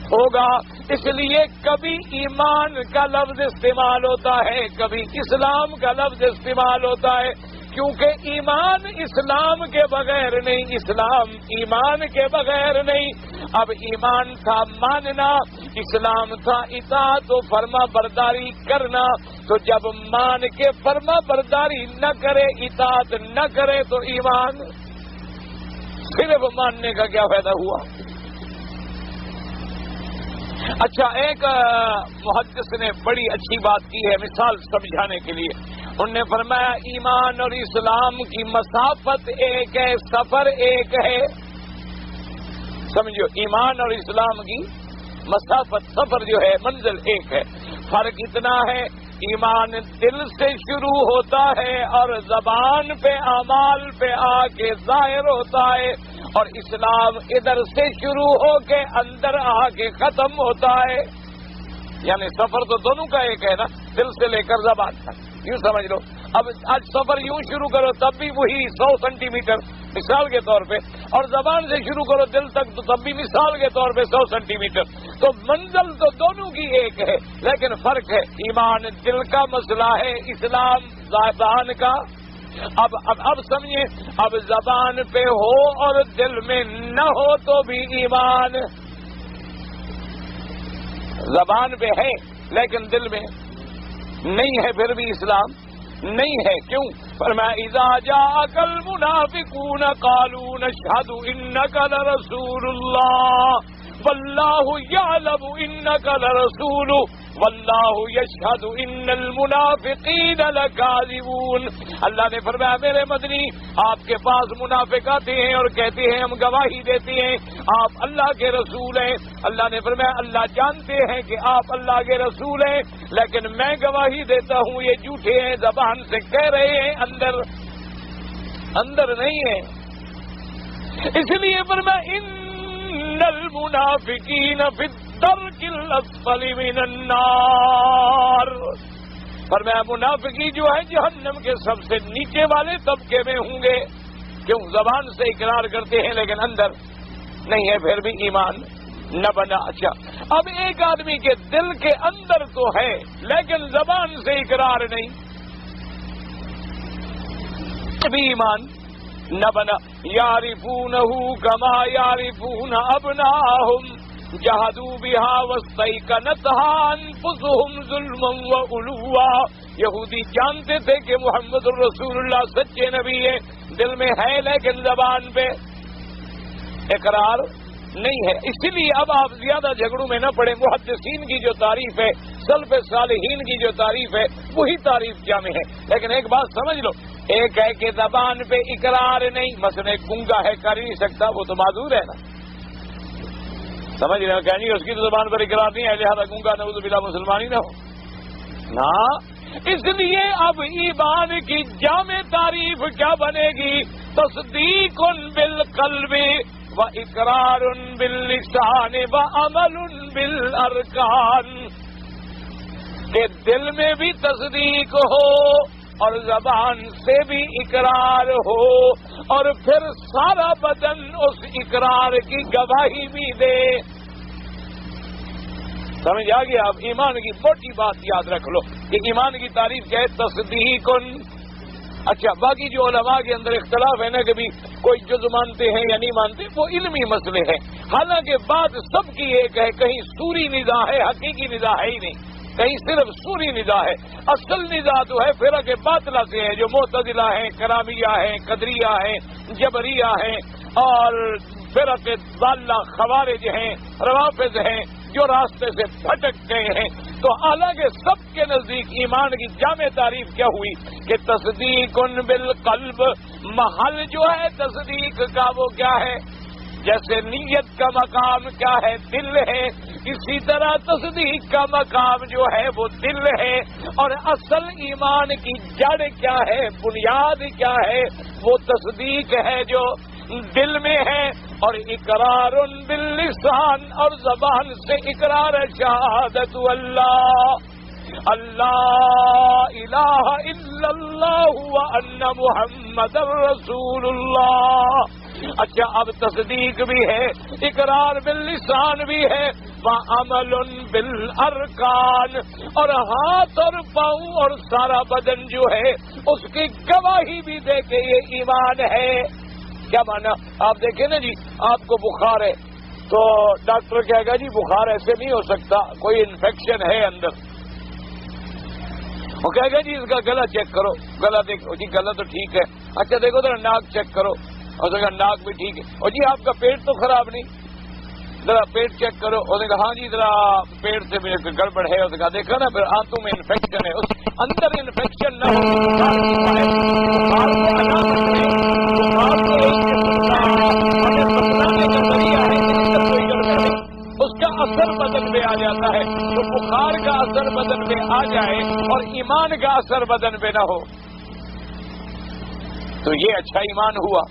ہوگا. اس لیے کبھی ایمان کا لفظ استعمال ہوتا ہے، کبھی اسلام کا لفظ استعمال ہوتا ہے، کیونکہ ایمان اسلام کے بغیر نہیں، اسلام ایمان کے بغیر نہیں. اب ایمان تھا ماننا، اسلام تھا اطاعت و فرما برداری کرنا. تو جب مان کے فرما برداری نہ کرے، اطاعت نہ کرے تو ایمان صرف ماننے کا کیا فائدہ ہوا؟ اچھا ایک محدث نے بڑی اچھی بات کی ہے مثال سمجھانے کے لیے. انہوں نے فرمایا ایمان اور اسلام کی مسافت ایک ہے، سفر ایک ہے. سمجھو ایمان اور اسلام کی مسافت، سفر جو ہے منزل ایک ہے. فرق اتنا ہے ایمان دل سے شروع ہوتا ہے اور زبان پہ اعمال پہ آ کے ظاہر ہوتا ہے، اور اسلام ادھر سے شروع ہو کے اندر آ کے ختم ہوتا ہے. یعنی سفر تو دونوں کا ایک ہے نا، دل سے لے کر زبان تک. یوں سمجھ لو اب آج سفر یوں شروع کرو تب بھی وہی 100 سینٹی میٹر مثال کے طور پہ، اور زبان سے شروع کرو دل تک تو تب بھی مثال کے طور پہ 100 سینٹی میٹر. تو منزل تو دونوں کی ایک ہے، لیکن فرق ہے ایمان دل کا مسئلہ ہے، اسلام زبان کا. اب سمجھیں، اب زبان پہ ہو اور دل میں نہ ہو تو بھی ایمان. زبان پہ ہے لیکن دل میں نہیں ہے پھر بھی اسلام نہیں ہے. کیوں؟ فرمایا اذا جاءك المنافقون قالوا نشهد انك لرسول الله واللہ یعلم انک لرسول واللہ یشہد ان المنافقین لکاذبون. اللہ نے فرمایا میرے مدنی آپ کے پاس منافق آتے ہیں اور کہتے ہیں ہم گواہی دیتے ہیں آپ اللہ کے رسول ہیں. اللہ نے فرمایا اللہ جانتے ہیں کہ آپ اللہ کے رسول ہیں، لیکن میں گواہی دیتا ہوں یہ جھوٹے ہیں، زبان سے کہہ رہے ہیں اندر نہیں ہے. اس لیے فرمایا ان المنافقین فی الدرک الاسفل من النار. فرمایا منافقی جو ہے جہنم کے سب سے نیچے والے طبقے میں ہوں گے. کیوں؟ زبان سے اقرار کرتے ہیں لیکن اندر نہیں ہے، پھر بھی ایمان نہ بنا. اچھا اب ایک آدمی کے دل کے اندر تو ہے لیکن زبان سے اقرار نہیں، بھی ایمان نہ بنا. یعرفونہ کما یعرفون ابناہم. جہدوا بہا واستیقنتھا انفسہم ظلما وعلوا. یہودی جانتے تھے کہ محمد الرسول اللہ سچے نبی ہے، دل میں ہے لیکن زبان پہ اقرار نہیں ہے. اسی لیے اب آپ زیادہ جھگڑوں میں نہ پڑے. محدثین کی جو تعریف ہے، سلف صالحین کی جو تعریف ہے، وہی تعریف جامع ہے. لیکن ایک بات سمجھ لو، ایک ہے کہ زبان پہ اقرار نہیں، مثلا ایک گنگا ہے کر ہی نہیں سکتا، وہ تو معذور ہے نا. سمجھ رہے ہو کہ نہیں؟ اس کی تو زبان پر اقرار نہیں ہے، لہذا گنگا نعوذ باللہ مسلمان ہی نہ ہو نا. اس لیے اب ایمان کی جامع تعریف کیا بنے گی؟ تصدیق بالقلب وَإِقْرَارٌ بِاللِّسَانِ وَعَمَلٌ بِالْأَرْكَانِ. کہ دل میں بھی تصدیق ہو اور زبان سے بھی اقرار ہو اور پھر سارا بدن اس اقرار کی گواہی بھی دے. سمجھ آ گیا؟ آپ ایمان کی موٹی بات یاد رکھ لو کہ ایمان کی تعریف کیا ہے؟ تصدیق. اچھا، باقی جو علماء کے اندر اختلاف ہے نا، کبھی کوئی جز مانتے ہیں یا نہیں مانتے، وہ علمی مسئلے ہیں. حالانکہ بات سب کی ایک ہے، کہیں سوری نزاع ہے، حقیقی نزاع ہے ہی نہیں، کہیں صرف سوری نزاع ہے. اصل نزاع تو ہے فرق باطلہ سے ہے، جو معتزلہ ہیں، کرامیہ ہیں، قدریہ ہیں، جبریہ ہیں اور فرق ضالہ خوارج ہیں، روافض ہیں، جو راستے سے بھٹک گئے ہیں. تو حالانکہ سب کے نزدیک ایمان کی جامع تعریف کیا ہوئی کہ تصدیق بالقلب. محل جو ہے تصدیق کا وہ کیا ہے؟ جیسے نیت کا مقام کیا ہے؟ دل ہے. اسی طرح تصدیق کا مقام جو ہے وہ دل ہے. اور اصل ایمان کی جڑ کیا ہے؟ بنیاد کیا ہے؟ وہ تصدیق ہے جو دل میں ہے. اور اقرار باللسان، اور زبان سے اقرار ہے شہادت اللہ الہ الا اللہ وان محمد رسول اللہ. اچھا، اب تصدیق بھی ہے، اقرار باللسان بھی ہے، وعمل بالارکان، اور ہاتھ اور پاؤں اور سارا بدن جو ہے اس کی گواہی بھی دے کہ یہ ایمان ہے. کیا مانا؟ آپ دیکھیں نا جی، آپ کو بخار ہے تو ڈاکٹر کہے گا جی بخار ایسے نہیں ہو سکتا، کوئی انفیکشن ہے اندر. وہ کہے گا جی اس کا گلا چیک کرو، گلا دیکھو جی، گلا تو ٹھیک ہے. اچھا دیکھو ذرا ناک چیک کرو، اور کہا ناک بھی ٹھیک ہے. اور جی آپ کا پیٹ تو خراب نہیں، ذرا پیٹ چیک کرو. اور نے کہا ہاں جی ذرا پیٹ سے میرے گڑبڑ ہے. اور کہا دیکھا نا پھر آنتوں میں انفیکشن ہے، اس اندر انفیکشن نہ اس کا اثر بدن میں آ جاتا ہے. تو بخار کا اثر بدن میں آ جائے اور ایمان کا اثر بدن میں نہ ہو تو یہ اچھا ایمان ہوا.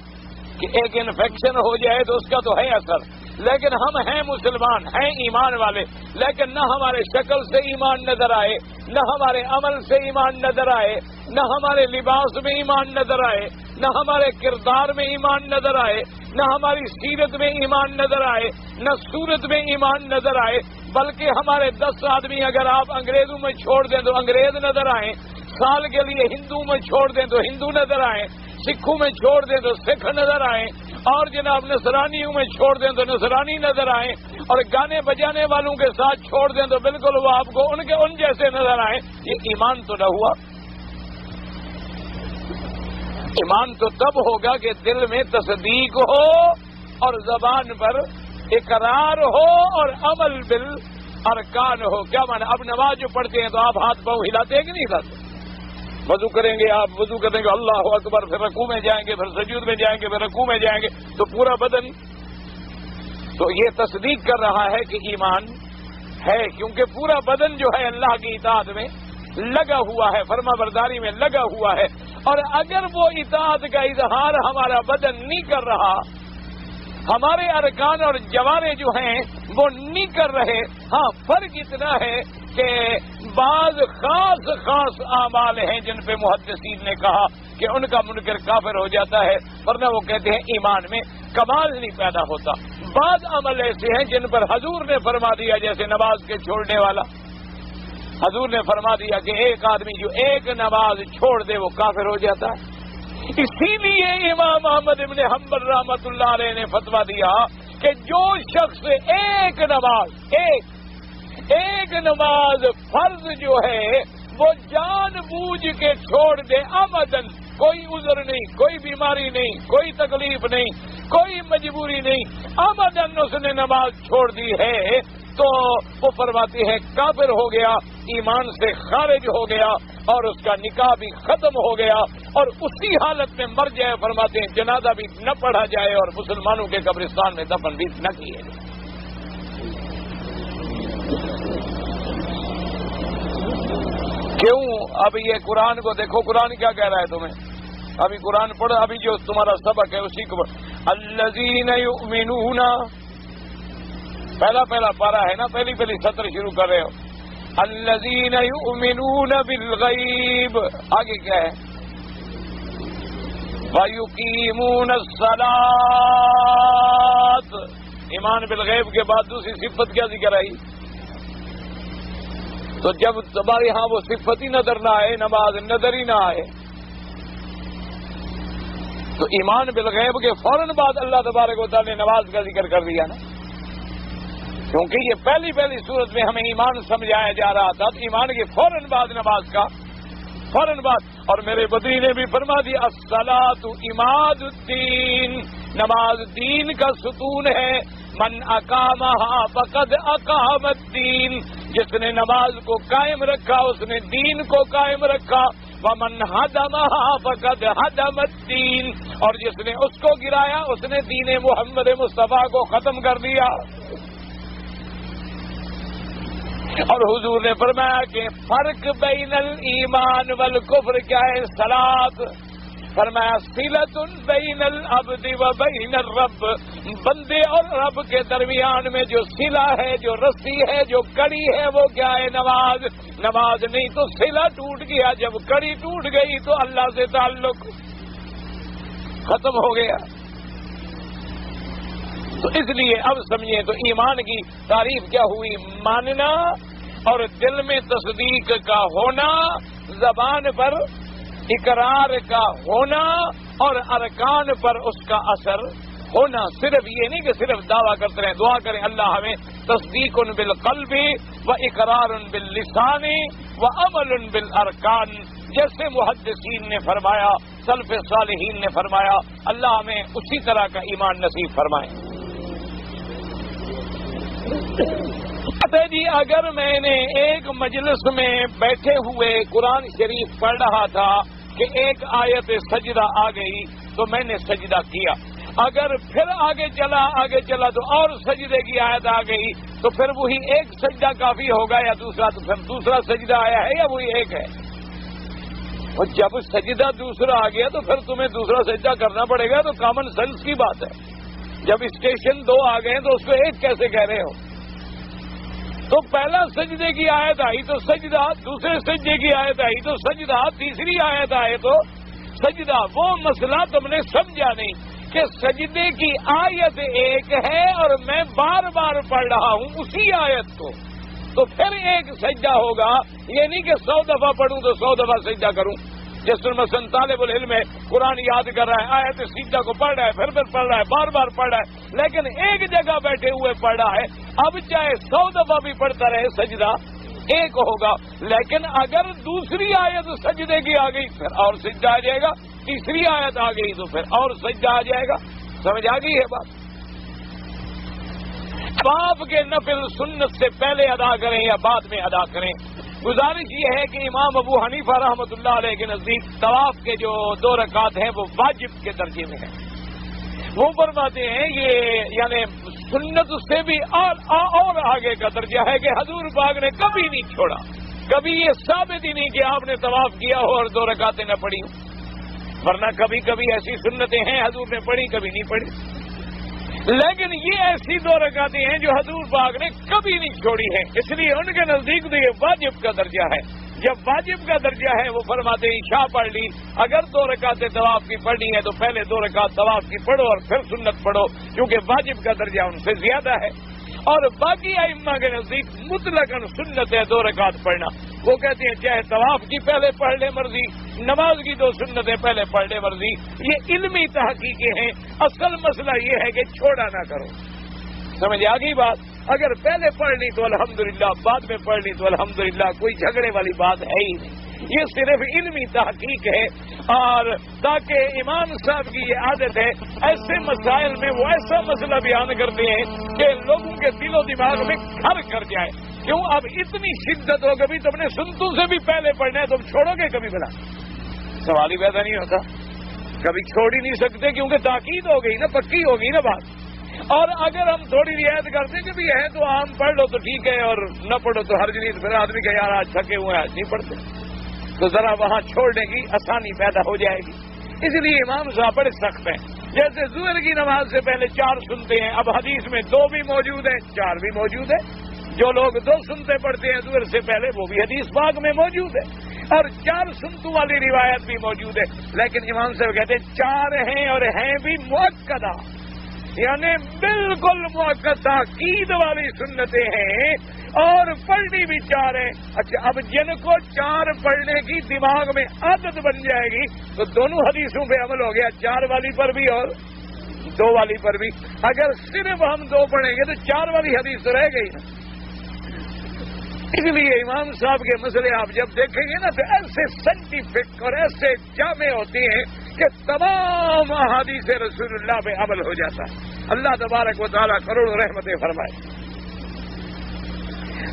کہ ایک انفیکشن ہو جائے تو اس کا تو ہے اثر، لیکن ہم ہیں مسلمان، ہیں ایمان والے، لیکن نہ ہمارے شکل سے ایمان نظر آئے، نہ ہمارے عمل سے ایمان نظر آئے، نہ ہمارے لباس میں ایمان نظر آئے، نہ ہمارے کردار میں ایمان نظر آئے، نہ ہماری سیرت میں ایمان نظر آئے، نہ صورت میں ایمان نظر آئے. بلکہ ہمارے 10 آدمی اگر آپ انگریزوں میں چھوڑ دیں تو انگریز نظر آئیں، سال کے لیے ہندو میں چھوڑ دیں تو ہندو نظر آئیں، سکھوں میں چھوڑ دیں تو سکھ نظر آئیں، اور جناب نصرانیوں میں چھوڑ دیں تو نصرانی نظر آئیں، اور گانے بجانے والوں کے ساتھ چھوڑ دیں تو بالکل وہ آپ کو ان جیسے نظر آئیں. یہ ایمان تو نہ ہوا. ایمان تو تب ہوگا کہ دل میں تصدیق ہو اور زبان پر اقرار ہو اور عمل بالارکان ہو. کیا مانا؟ اب نماز جو پڑھتے ہیں تو آپ ہاتھ پاؤں ہلاتے ہیں کہ نہیں ہلاتے؟ وضو کریں گے، آپ وضو کریں گے اللہ اکبر، پھر رکوع میں جائیں گے، پھر سجود میں جائیں گے، پھر رکوع میں جائیں گے، تو پورا بدن. تو یہ تصدیق کر رہا ہے کہ ایمان ہے، کیونکہ پورا بدن جو ہے اللہ کی اطاعت میں لگا ہوا ہے، فرما برداری میں لگا ہوا ہے. اور اگر وہ اطاعت کا اظہار ہمارا بدن نہیں کر رہا، ہمارے ارکان اور جوارے جو ہیں وہ نہیں کر رہے، ہاں فرق اتنا ہے کہ بعض خاص اعمال ہیں جن پہ محدثین نے کہا کہ ان کا منکر کافر ہو جاتا ہے، ورنہ وہ کہتے ہیں ایمان میں کمال نہیں پیدا ہوتا. بعض عمل ایسے ہیں جن پر حضور نے فرما دیا، جیسے نماز کے چھوڑنے والا، حضور نے فرما دیا کہ ایک آدمی جو ایک نماز چھوڑ دے وہ کافر ہو جاتا ہے. اسی لیے امام احمد ابن حنبل رحمۃ اللہ علیہ نے فتویٰ دیا کہ جو شخص ایک نماز فرض جو ہے وہ جان بوجھ کے چھوڑ دے آمدن، کوئی عذر نہیں، کوئی بیماری نہیں، کوئی تکلیف نہیں، کوئی مجبوری نہیں، آمدن اس نے نماز چھوڑ دی ہے، تو وہ فرماتے ہیں کافر ہو گیا، ایمان سے خارج ہو گیا اور اس کا نکاح بھی ختم ہو گیا، اور اسی حالت میں مر جائے، فرماتے ہیں جنازہ بھی نہ پڑھا جائے اور مسلمانوں کے قبرستان میں دفن بھی نہ کیے جائے۔ کیوں؟ اب یہ قرآن کو دیکھو، قرآن کیا کہہ رہا ہے تمہیں؟ ابھی قرآن پڑھو، ابھی جو تمہارا سبق ہے اسی کو الذین یؤمنون، پہلا پارا ہے نا، پہلی سطر شروع کر رہے ہو، الذین یؤمنون بالغیب، آگے کیا ہے؟ وَيُقِيمُونَ الصَّلَاةَ، ایمان بالغیب کے بعد دوسری صفت کیا ذکر آئی؟ تو جب تمہارے ہاں وہ صفت ہی نظر نہ آئے، نماز نظر ہی نہ آئے، تو ایمان بالغیب کے فوراً بعد اللہ تبارک و تعالی نے نماز کا ذکر کر دیا نا، کیونکہ یہ پہلی صورت میں ہمیں ایمان سمجھایا جا رہا تھا، تو ایمان کے فوراً بعد نماز کا فوراً بعد۔ اور میرے بدری نے بھی فرما دیا الصلاۃ عماد الدین، نماز دین کا ستون ہے، من اقامہا فقد اقام الدین، جس نے نماز کو قائم رکھا اس نے دین کو قائم رکھا، ومن ہدمہا فقد ہدم الدین، اور جس نے اس کو گرایا اس نے دین محمد مصطفیٰ کو ختم کر دیا۔ اور حضور نے فرمایا کہ فرق بین الایمان والکفر کیا ہے؟ صلاۃ، فرمایا صلۃ بین العبد و بین الرب، بندے اور رب کے درمیان میں جو صلہ ہے، جو رسی ہے، جو کڑی ہے، وہ کیا ہے؟ نماز نہیں تو صلہ ٹوٹ گیا، جب کڑی ٹوٹ گئی تو اللہ سے تعلق ختم ہو گیا۔ تو اس لیے اب سمجھیں تو ایمان کی تعریف کیا ہوئی؟ ماننا اور دل میں تصدیق کا ہونا، زبان پر اقرار کا ہونا اور ارکان پر اس کا اثر ہونا۔ صرف یہ نہیں کہ صرف دعویٰ کرتے رہیں، دعا کریں اللہ ہمیں تصدیق بالقلب و اقرار باللسان و عمل بالارکان، جیسے محدثین نے فرمایا، سلف صالحین نے فرمایا، اللہ ہمیں اسی طرح کا ایمان نصیب فرمائے۔ جی اگر میں نے ایک مجلس میں بیٹھے ہوئے قرآن شریف پڑھ رہا تھا کہ ایک آیت سجدہ آ گئی تو میں نے سجدہ کیا، اگر پھر آگے چلا تو اور سجدے کی آیت آ گئی تو پھر وہی ایک سجدہ کافی ہوگا یا دوسرا؟ تو پھر دوسرا سجدہ آیا ہے یا وہی ایک ہے؟ اور جب سجدہ دوسرا آ گیا تو پھر تمہیں دوسرا سجدہ کرنا پڑے گا، تو کامن سینس کی بات ہے۔ جب اسٹیشن 2 آ گئے تو اس کو ایک کیسے کہہ رہے ہو؟ تو پہلا سجدے کی آیت آئی تو سجدہ، دوسرے سجدے کی آیت آئی تو سجدہ، تیسری آیت آئے تو سجدہ۔ وہ مسئلہ تم نے سمجھا نہیں کہ سجدے کی آیت ایک ہے اور میں بار بار پڑھ رہا ہوں اسی آیت کو، تو پھر ایک سجدہ ہوگا، یہ نہیں کہ 100 دفعہ پڑھوں تو 100 دفعہ سجدہ کروں۔ جس مثلاً طالب العلم ہے، قرآن یاد کر رہا ہے، آیت سجدہ کو پڑھ رہا ہے، پھر پڑھ رہا ہے، بار بار پڑھ رہا ہے، لیکن ایک جگہ بیٹھے ہوئے پڑھ رہا ہے، اب چاہے 100 دفعہ بھی پڑھتا رہے سجدہ ایک ہوگا۔ لیکن اگر دوسری آیت سجدے کی آ گئی پھر اور سجدہ آ جائے گا، تیسری آیت آ گئی تو پھر اور سجدہ آ جائے گا۔ سمجھ آ گئی ہے بات؟ طواف کے نفل سنت سے پہلے ادا کریں یا بعد میں ادا کریں؟ گزارش یہ ہے کہ امام ابو حنیفہ رحمۃ اللہ علیہ کے نزدیک طواف کے جو 2 رکعت ہیں وہ واجب کے درجے میں ہیں۔ وہ فرماتے ہیں یہ یعنی سنت سے بھی اور آگے کا درجہ ہے کہ حضور پاک نے کبھی نہیں چھوڑا، کبھی یہ ثابت ہی نہیں کہ آپ نے طواف کیا ہو اور 2 رکعتیں نہ پڑھی ہوں، ورنہ کبھی کبھی ایسی سنتیں ہیں حضور نے پڑھی کبھی نہیں پڑھی، لیکن یہ ایسی 2 رکعتیں ہیں جو حضور پاک نے کبھی نہیں چھوڑی ہیں، اس لیے ان کے نزدیک تو یہ واجب کا درجہ ہے۔ جب واجب کا درجہ ہے وہ فرماتے ہیں عشاء پڑھ لی، اگر 2 رکعتیں طواف کی پڑھنی ہے تو پہلے 2 رکعت طواف کی پڑھو اور پھر سنت پڑھو، کیونکہ واجب کا درجہ ان سے زیادہ ہے۔ اور باقی ائمہ کے نزدیک مطلقاً سنت ہے 2 رکعت پڑھنا، وہ کہتے ہیں چاہے طواف کی پہلے پڑھ لے مرضی، نماز کی 2 سنتیں پہلے پڑھ لے مرضی، یہ علمی تحقیقیں ہیں۔ اصل مسئلہ یہ ہے کہ چھوڑا نہ کرو، سمجھ آ گئی بات؟ اگر پہلے پڑھ لی تو الحمدللہ، بعد میں پڑھ لی تو الحمدللہ، کوئی جھگڑے والی بات ہے ہی نہیں۔ یہ صرف علمی تحقیق ہے، اور تاکہ امام صاحب کی یہ عادت ہے ایسے مسائل میں وہ ایسا مسئلہ بیان کرتے ہیں کہ لوگوں کے دل و دماغ میں گھر کر جائے۔ کیوں اب اتنی شدت ہو، کبھی تم نے سنتوں سے بھی پہلے پڑھنا ہے، تم چھوڑو گے کبھی بلا؟ سوال ہی پیدا نہیں ہوتا، کبھی چھوڑ ہی نہیں سکتے، کیونکہ تاکید ہو گئی نا، پکی ہو گئی نا بات۔ اور اگر ہم تھوڑی رعایت کرتے کہ بھی ہے تو عام پڑھ لو تو ٹھیک ہے، اور نہ پڑھو تو حرج نہیں، پھر آدمی کہ یار آج تھکے ہوئے آج نہیں پڑھتے، تو ذرا وہاں چھوڑنے کی آسانی پیدا ہو جائے گی۔ اس لیے امام صاحب بڑے سخت ہیں، جیسے ظہر کی نماز سے پہلے 4 سنتے ہیں، اب حدیث میں 2 بھی موجود ہیں، 4 بھی موجود ہے۔ جو لوگ 2 سنتے پڑھتے ہیں ظہر سے پہلے، وہ بھی حدیث پاک میں موجود ہے، اور 4 سنتوں والی روایت بھی موجود ہے۔ لیکن امام صاحب کہتے ہیں 4 ہیں اور ہیں بھی مؤکدہ، یعنی بالکل مؤکد تاکید والی سنتیں ہیں، اور پڑھنی بھی 4 ہیں۔ اچھا، اب جن کو 4 پڑھنے کی دماغ میں عادت بن جائے گی تو دونوں حدیثوں پہ عمل ہو گیا، 4 والی پر بھی اور 2 والی پر بھی۔ اگر صرف ہم 2 پڑھیں گے تو 4 والی حدیث تو رہ گئی نا۔ اس لیے امام صاحب کے مسئلے آپ جب دیکھیں گے نا تو ایسے سائنٹیفک اور ایسے جامع ہوتے ہیں کہ تمام احادیث رسول اللہ پہ عمل ہو جاتا ہے۔ اللہ تبارک و تعالیٰ کروڑوں رحمتیں فرمائے۔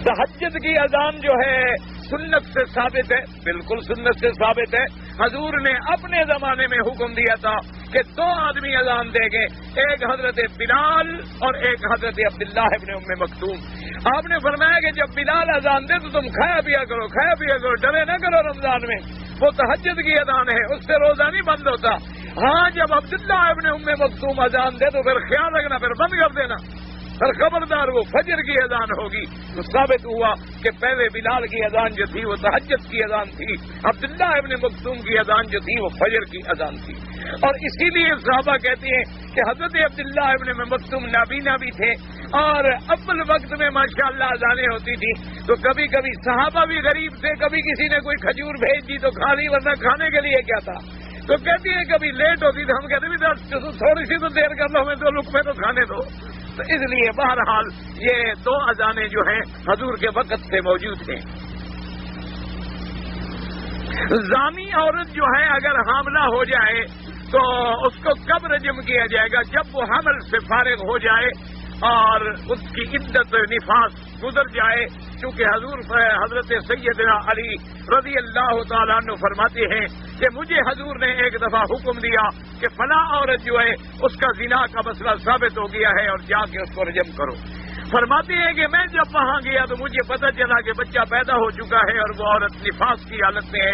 تہجد کی اذان جو ہے سنت سے ثابت ہے، بالکل سنت سے ثابت ہے۔ حضور نے اپنے زمانے میں حکم دیا تھا کہ 2 آدمی اذان دیں گے، ایک حضرت بلال اور ایک حضرت عبداللہ ابن ام مکتوم۔ آپ نے فرمایا کہ جب بلال اذان دے تو تم کھایا پیا کرو، ڈرے نہ کرو رمضان میں، وہ تہجد کی اذان ہے، اس سے روزہ نہیں بند ہوتا۔ ہاں، جب عبداللہ ابن ام مکتوم اذان دے تو پھر خیال رکھنا، پھر بند کر دینا، پھر خبردار وہ فجر کی اذان ہوگی۔ تو ثابت ہوا کہ پہلے بلال کی اذان جو تھی وہ تہجد کی اذان تھی، عبداللہ ابن مکتوم کی اذان جو تھی وہ فجر کی اذان تھی۔ اور اسی لیے صحابہ کہتے ہیں کہ حضرت عبداللہ ابن مکتوم نابینا بھی تھے، اور اول وقت میں ماشاءاللہ اذانیں ہوتی تھی تو کبھی کبھی صحابہ بھی غریب تھے، کبھی کسی نے کوئی کھجور بھیج دی تو کھا لی، ورنہ کھانے کے لیے کیا تھا۔ تو کہتی ہیں کبھی لیٹ ہوتی تو ہم کہتے ہیں تھوڑی سی تو دیر کر لو، ہمیں 2 لقمے تو کھانے دو۔ تو اس لیے بہرحال یہ 2 اذانیں جو ہیں حضور کے وقت سے موجود ہیں۔ زانی عورت جو ہے اگر حاملہ ہو جائے تو اس کو کب رجم کیا جائے گا؟ جب وہ حمل سے فارغ ہو جائے اور اس کی عدت نفاس گزر جائے، چونکہ حضرت سیدنا علی رضی اللہ تعالیٰ عنہ فرماتے ہیں کہ مجھے حضور نے ایک دفعہ حکم دیا کہ فلاں عورت جو ہے اس کا زنا کا مسئلہ ثابت ہو گیا ہے اور جا کے اس کو رجم کرو۔ فرماتے ہیں کہ میں جب وہاں گیا تو مجھے پتہ چلا کہ بچہ پیدا ہو چکا ہے اور وہ عورت نفاس کی حالت میں ہے۔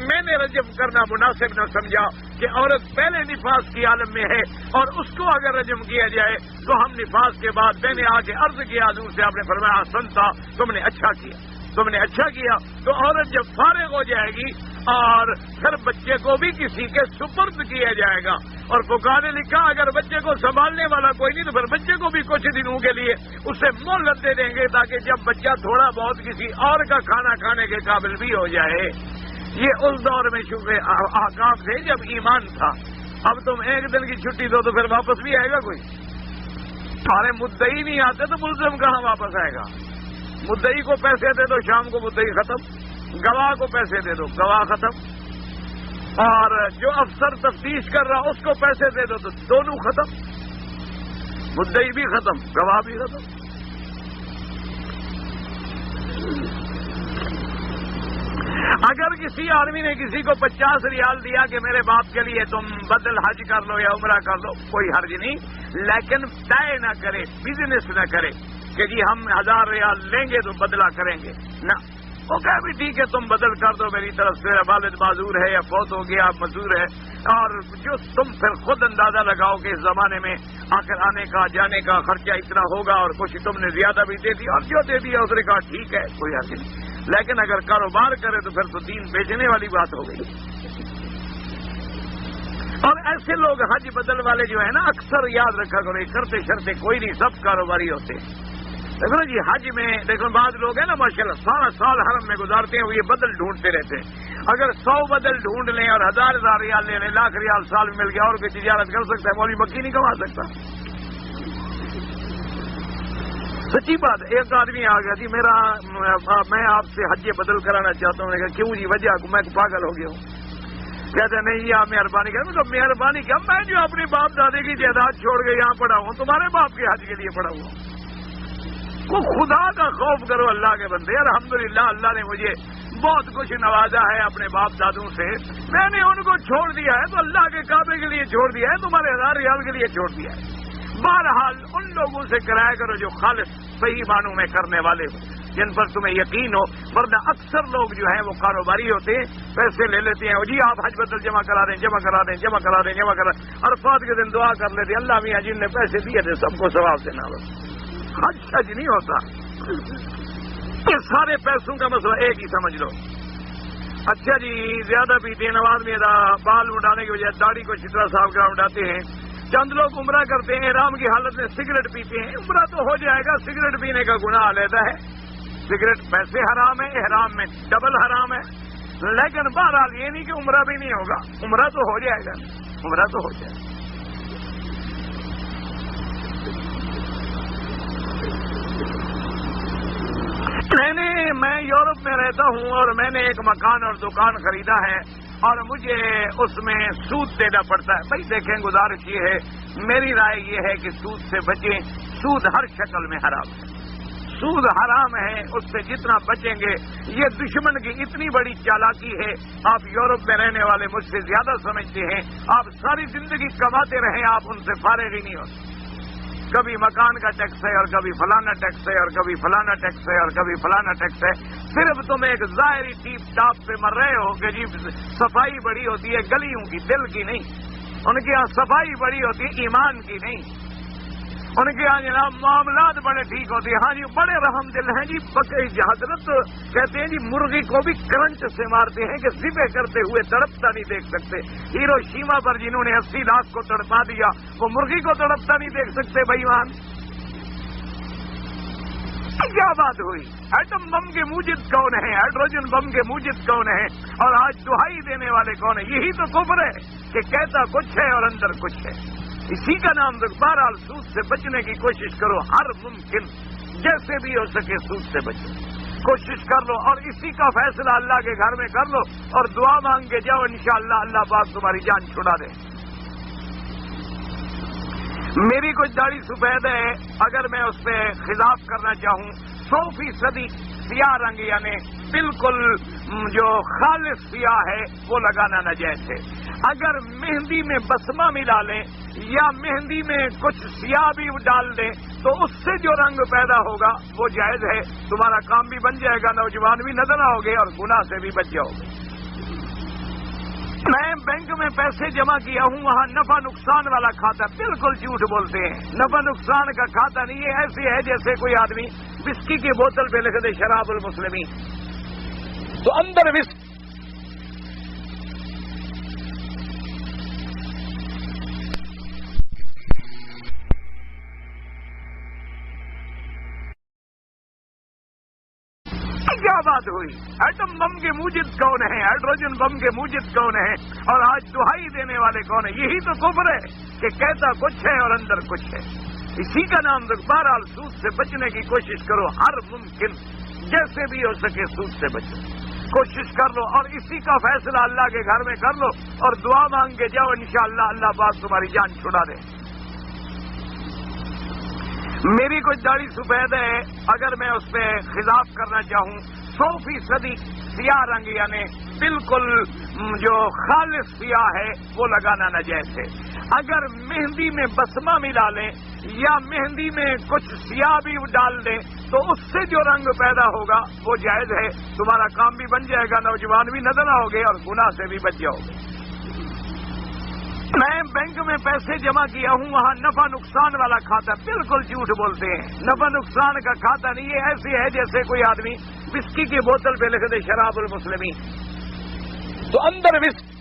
میں نے رجم کرنا مناسب نہ سمجھا کہ عورت پہلے نفاس کی عالم میں ہے اور اس کو اگر رجم کیا جائے تو ہم نفاس کے بعد میں نے آ کے عرض کیا حضور سے، آپ نے فرمایا سنتا، تم نے اچھا کیا، تم نے اچھا کیا۔ تو عورت جب فارغ ہو جائے گی اور پھر بچے کو بھی کسی کے سپرد کیا جائے گا، اور فقہاء نے لکھا اگر بچے کو سنبھالنے والا کوئی نہیں تو پھر بچے کو بھی کچھ دنوں کے لیے اسے مہلت دے دیں گے تاکہ جب بچہ تھوڑا بہت کسی اور کا کھانا کھانے کے قابل بھی ہو جائے۔ یہ اس دور میں چونکہ احکام تھے جب ایمان تھا۔ اب تم 1 دن کی چھٹی دو تو پھر واپس بھی آئے گا کوئی؟ سارے مدعی نہیں آتے تو ملزم کہاں واپس آئے گا؟ مدعی کو پیسے دے دو، شام کو مدعی ختم، گواہ کو پیسے دے دو، گواہ ختم، اور جو افسر تفتیش کر رہا اس کو پیسے دے دو تو دونوں ختم، مدعی بھی ختم، گواہ بھی ختم۔ اگر کسی آدمی نے کسی کو 50 ریال دیا کہ میرے باپ کے لیے تم بدل حج کر لو یا عمرہ کر لو، کوئی حرج نہیں، لیکن طے نہ کرے، بزنس نہ کرے کہ جی ہم 1000 ریال لیں گے تو بدلہ کریں گے، نہ، وہ کہا بھی ٹھیک ہے تم بدل کر دو، میری طرف سے والد معذور ہے یا فوت ہو گیا معذور ہے، اور جو تم پھر خود اندازہ لگاؤ کہ اس زمانے میں آخر آنے کا جانے کا خرچہ اتنا ہوگا اور کچھ تم نے زیادہ بھی دے دیا، اور جو دے دیا اس نے کہا ٹھیک ہے کوئی حرج نہیں، لیکن اگر کاروبار کرے تو پھر تو دین بیچنے والی بات ہو گئی۔ اور ایسے لوگ حج بدل والے جو ہے نا، اکثر یاد رکھا کرو، کرتے شرتے کوئی نہیں، سب کاروباری ہوتے ہیں۔ دیکھو نا جی، حج میں دیکھو بعض لوگ ہیں نا ماشاءاللہ سارا سال حرم میں گزارتے ہیں، وہ یہ بدل ڈھونڈتے رہتے ہیں۔ اگر 100 بدل ڈھونڈ لیں اور 1000 ریال لے لیں، 1,00,000 ریال سال میں مل گیا، اور کوئی تجارت کر سکتا ہے، مولوی مکی نہیں کما سکتا۔ سچی بات. ایک آدمی آ گیا جی میں آپ سے حج بدل کرانا چاہتا ہوں. میں نے کہا کیوں جی؟ وجہ میں پاگل ہو گیا ہوں. کہتے نہیں آپ مہربانی کریں. تو مہربانی کیا؟ میں جو اپنی باپ دادے کی جائیداد چھوڑ کے یہاں پڑا ہوں تمہارے باپ کے حج کے لیے پڑا ہوں. کو خدا کا خوف کرو اللہ کے بندے. الحمدللہ اللہ نے مجھے بہت کچھ نوازا ہے اپنے باپ دادوں سے. میں نے ان کو چھوڑ دیا ہے تو اللہ کے کعبے کے لیے چھوڑ دیا ہے, تمہارے 1000 ریال کے لیے چھوڑ دیا ہے. بہرحال ان لوگوں سے کرایا کرو جو خالص صحیح معنوں میں کرنے والے ہوں, جن پر تمہیں یقین ہو. ورنہ اکثر لوگ جو ہیں وہ کاروباری ہوتے ہیں, پیسے لے لیتے ہیں, جی آپ حج بدل جمع کرا دیں جمع کرا دیں جمع کرا دیں جمع کرا. عرفات کے دن دعا کر لیتے اللہ میاں جن نے پیسے دیے تھے سب کو ثواب دینا. حج شج نہیں ہوتا. یہ سارے پیسوں کا مسئلہ ایک ہی سمجھ لو. اچھا جی زیادہ پیتے ہیں, نماز میں بال اٹھانے کی بجائے داڑھی کو چترا صاحب کا اٹھاتے ہیں. چند لوگ عمرہ کرتے ہیں, احرام کی حالت میں سگریٹ پیتے ہیں. عمرہ تو ہو جائے گا, سگریٹ پینے کا گناہ علیحدہ ہے. سگریٹ پیسے حرام ہے, احرام میں ڈبل حرام ہے. لیکن بہرحال یہ نہیں کہ عمرہ بھی نہیں ہوگا, عمرہ تو ہو جائے گا, عمرہ تو ہو جائے گا. میں یورپ میں رہتا ہوں اور میں نے ایک مکان اور دکان خریدا ہے اور مجھے اس میں سود دینا پڑتا ہے. بھائی دیکھیں گزارش یہ ہے, میری رائے یہ ہے کہ سود سے بچیں. سود ہر شکل میں حرام ہے, سود حرام ہے. اس سے جتنا بچیں گے. یہ دشمن کی اتنی بڑی چالاکی ہے. آپ یورپ میں رہنے والے مجھ سے زیادہ سمجھتے ہیں. آپ ساری زندگی کماتے رہیں, آپ ان سے فارغ ہی نہیں ہوتے. کبھی مکان کا ٹیکس ہے اور کبھی فلانا ٹیکس ہے اور کبھی فلانا ٹیکس ہے اور کبھی فلانا ٹیکس ہے. صرف تم ایک ظاہری ٹیپ ٹاپ پہ مر رہے ہو کہ جی صفائی بڑی ہوتی ہے گلیوں کی, دل کی نہیں. ان کے یہاں صفائی بڑی ہوتی ہے ایمان کی نہیں. ان کے یہاں جناب معاملات بڑے ٹھیک ہوتے ہیں. ہاں جی بڑے رحم دل ہیں جی. حضرت کہتے ہیں جی مرغی کو بھی کرنٹ سے مارتے ہیں کہ ذبح کرتے ہوئے تڑپتا نہیں دیکھ سکتے. ہیروشیما پر جنہوں نے 80 لاکھ کو تڑپا دیا وہ مرغی کو تڑپتا نہیں دیکھ سکتے. بھائی مان کیا بات ہوئی؟ ایٹم بم کے موجد کون ہیں, ہائیڈروجن بم کے موجد کون ہیں, اور آج دہائی دینے والے کون ہیں؟ یہی تو کفر ہے کہ کہتا کچھ ہے اور اندر کچھ ہے. اسی کا نام رکھ. بہرحال سود سے بچنے کی کوشش کرو, ہر ممکن جیسے بھی ہو سکے سود سے بچو, کوشش کر لو. اور اسی کا فیصلہ اللہ کے گھر میں کر لو اور دعا مانگ کے جاؤ, انشاءاللہ اللہ پاک تمہاری جان چھڑا دے. میری کچھ داڑھی سفید ہے, اگر میں اس پہ خضاب کرنا چاہوں 100% سیاہ رنگ یعنی بالکل جو خالص سیاہ ہے وہ لگانا ناجائز ہے. اگر مہندی میں بسمہ ملا لیں یا مہندی میں کچھ سیاہ بھی ڈال دیں تو اس سے جو رنگ پیدا ہوگا وہ جائز ہے. تمہارا کام بھی بن جائے گا, نوجوان بھی نظر آؤ گے اور گناہ سے بھی بچ جاؤ گے. میں بینک میں پیسے جمع کیا ہوں, وہاں نفع نقصان والا کھاتا. بالکل جھوٹ بولتے ہیں, نفع نقصان کا کھاتا نہیں ہے. ایسے ہے جیسے کوئی آدمی وسکی کی بوتل پہ لکھ دے شراب المسلمین, تو اندر وسکی کیا بات ہوئی؟ ایٹم بم کے موجد کون ہیں, ہائیڈروجن بم کے موجد کون ہیں, اور آج دہائی دینے والے کون ہیں؟ یہی تو کفر ہے کہ کہتا کچھ ہے اور اندر کچھ ہے. اسی کا نام رکھ. بہرحال سود سے بچنے کی کوشش کرو, ہر ممکن جیسے بھی ہو سکے سود سے بچو, کوشش کر لو. اور اسی کا فیصلہ اللہ کے گھر میں کر لو اور دعا مانگ کے جاؤ, انشاءاللہ اللہ پاک تمہاری جان چھڑا دے. میری کچھ داڑھی سفید ہے, اگر میں اس پہ خضاب کرنا چاہوں 100% سیاہ رنگ یعنی بالکل جو خالص سیاہ ہے وہ لگانا ناجائز ہے. اگر مہندی میں بسمہ ملا لیں یا مہندی میں کچھ سیاہ بھی ڈال دیں تو اس سے جو رنگ پیدا ہوگا وہ جائز ہے. تمہارا کام بھی بن جائے گا, نوجوان بھی نظر آؤ گے اور گناہ سے بھی بچ جاؤ گے. میں بینک میں پیسے جمع کیا ہوں, وہاں نفع نقصان والا کھاتا. بالکل جھوٹ بولتے ہیں, نفع نقصان کا کھاتا نہیں ہے. ایسے ہے جیسے کوئی آدمی وسکی کی بوتل پہ لکھ دے شراب المسلمین, تو اندر وسکی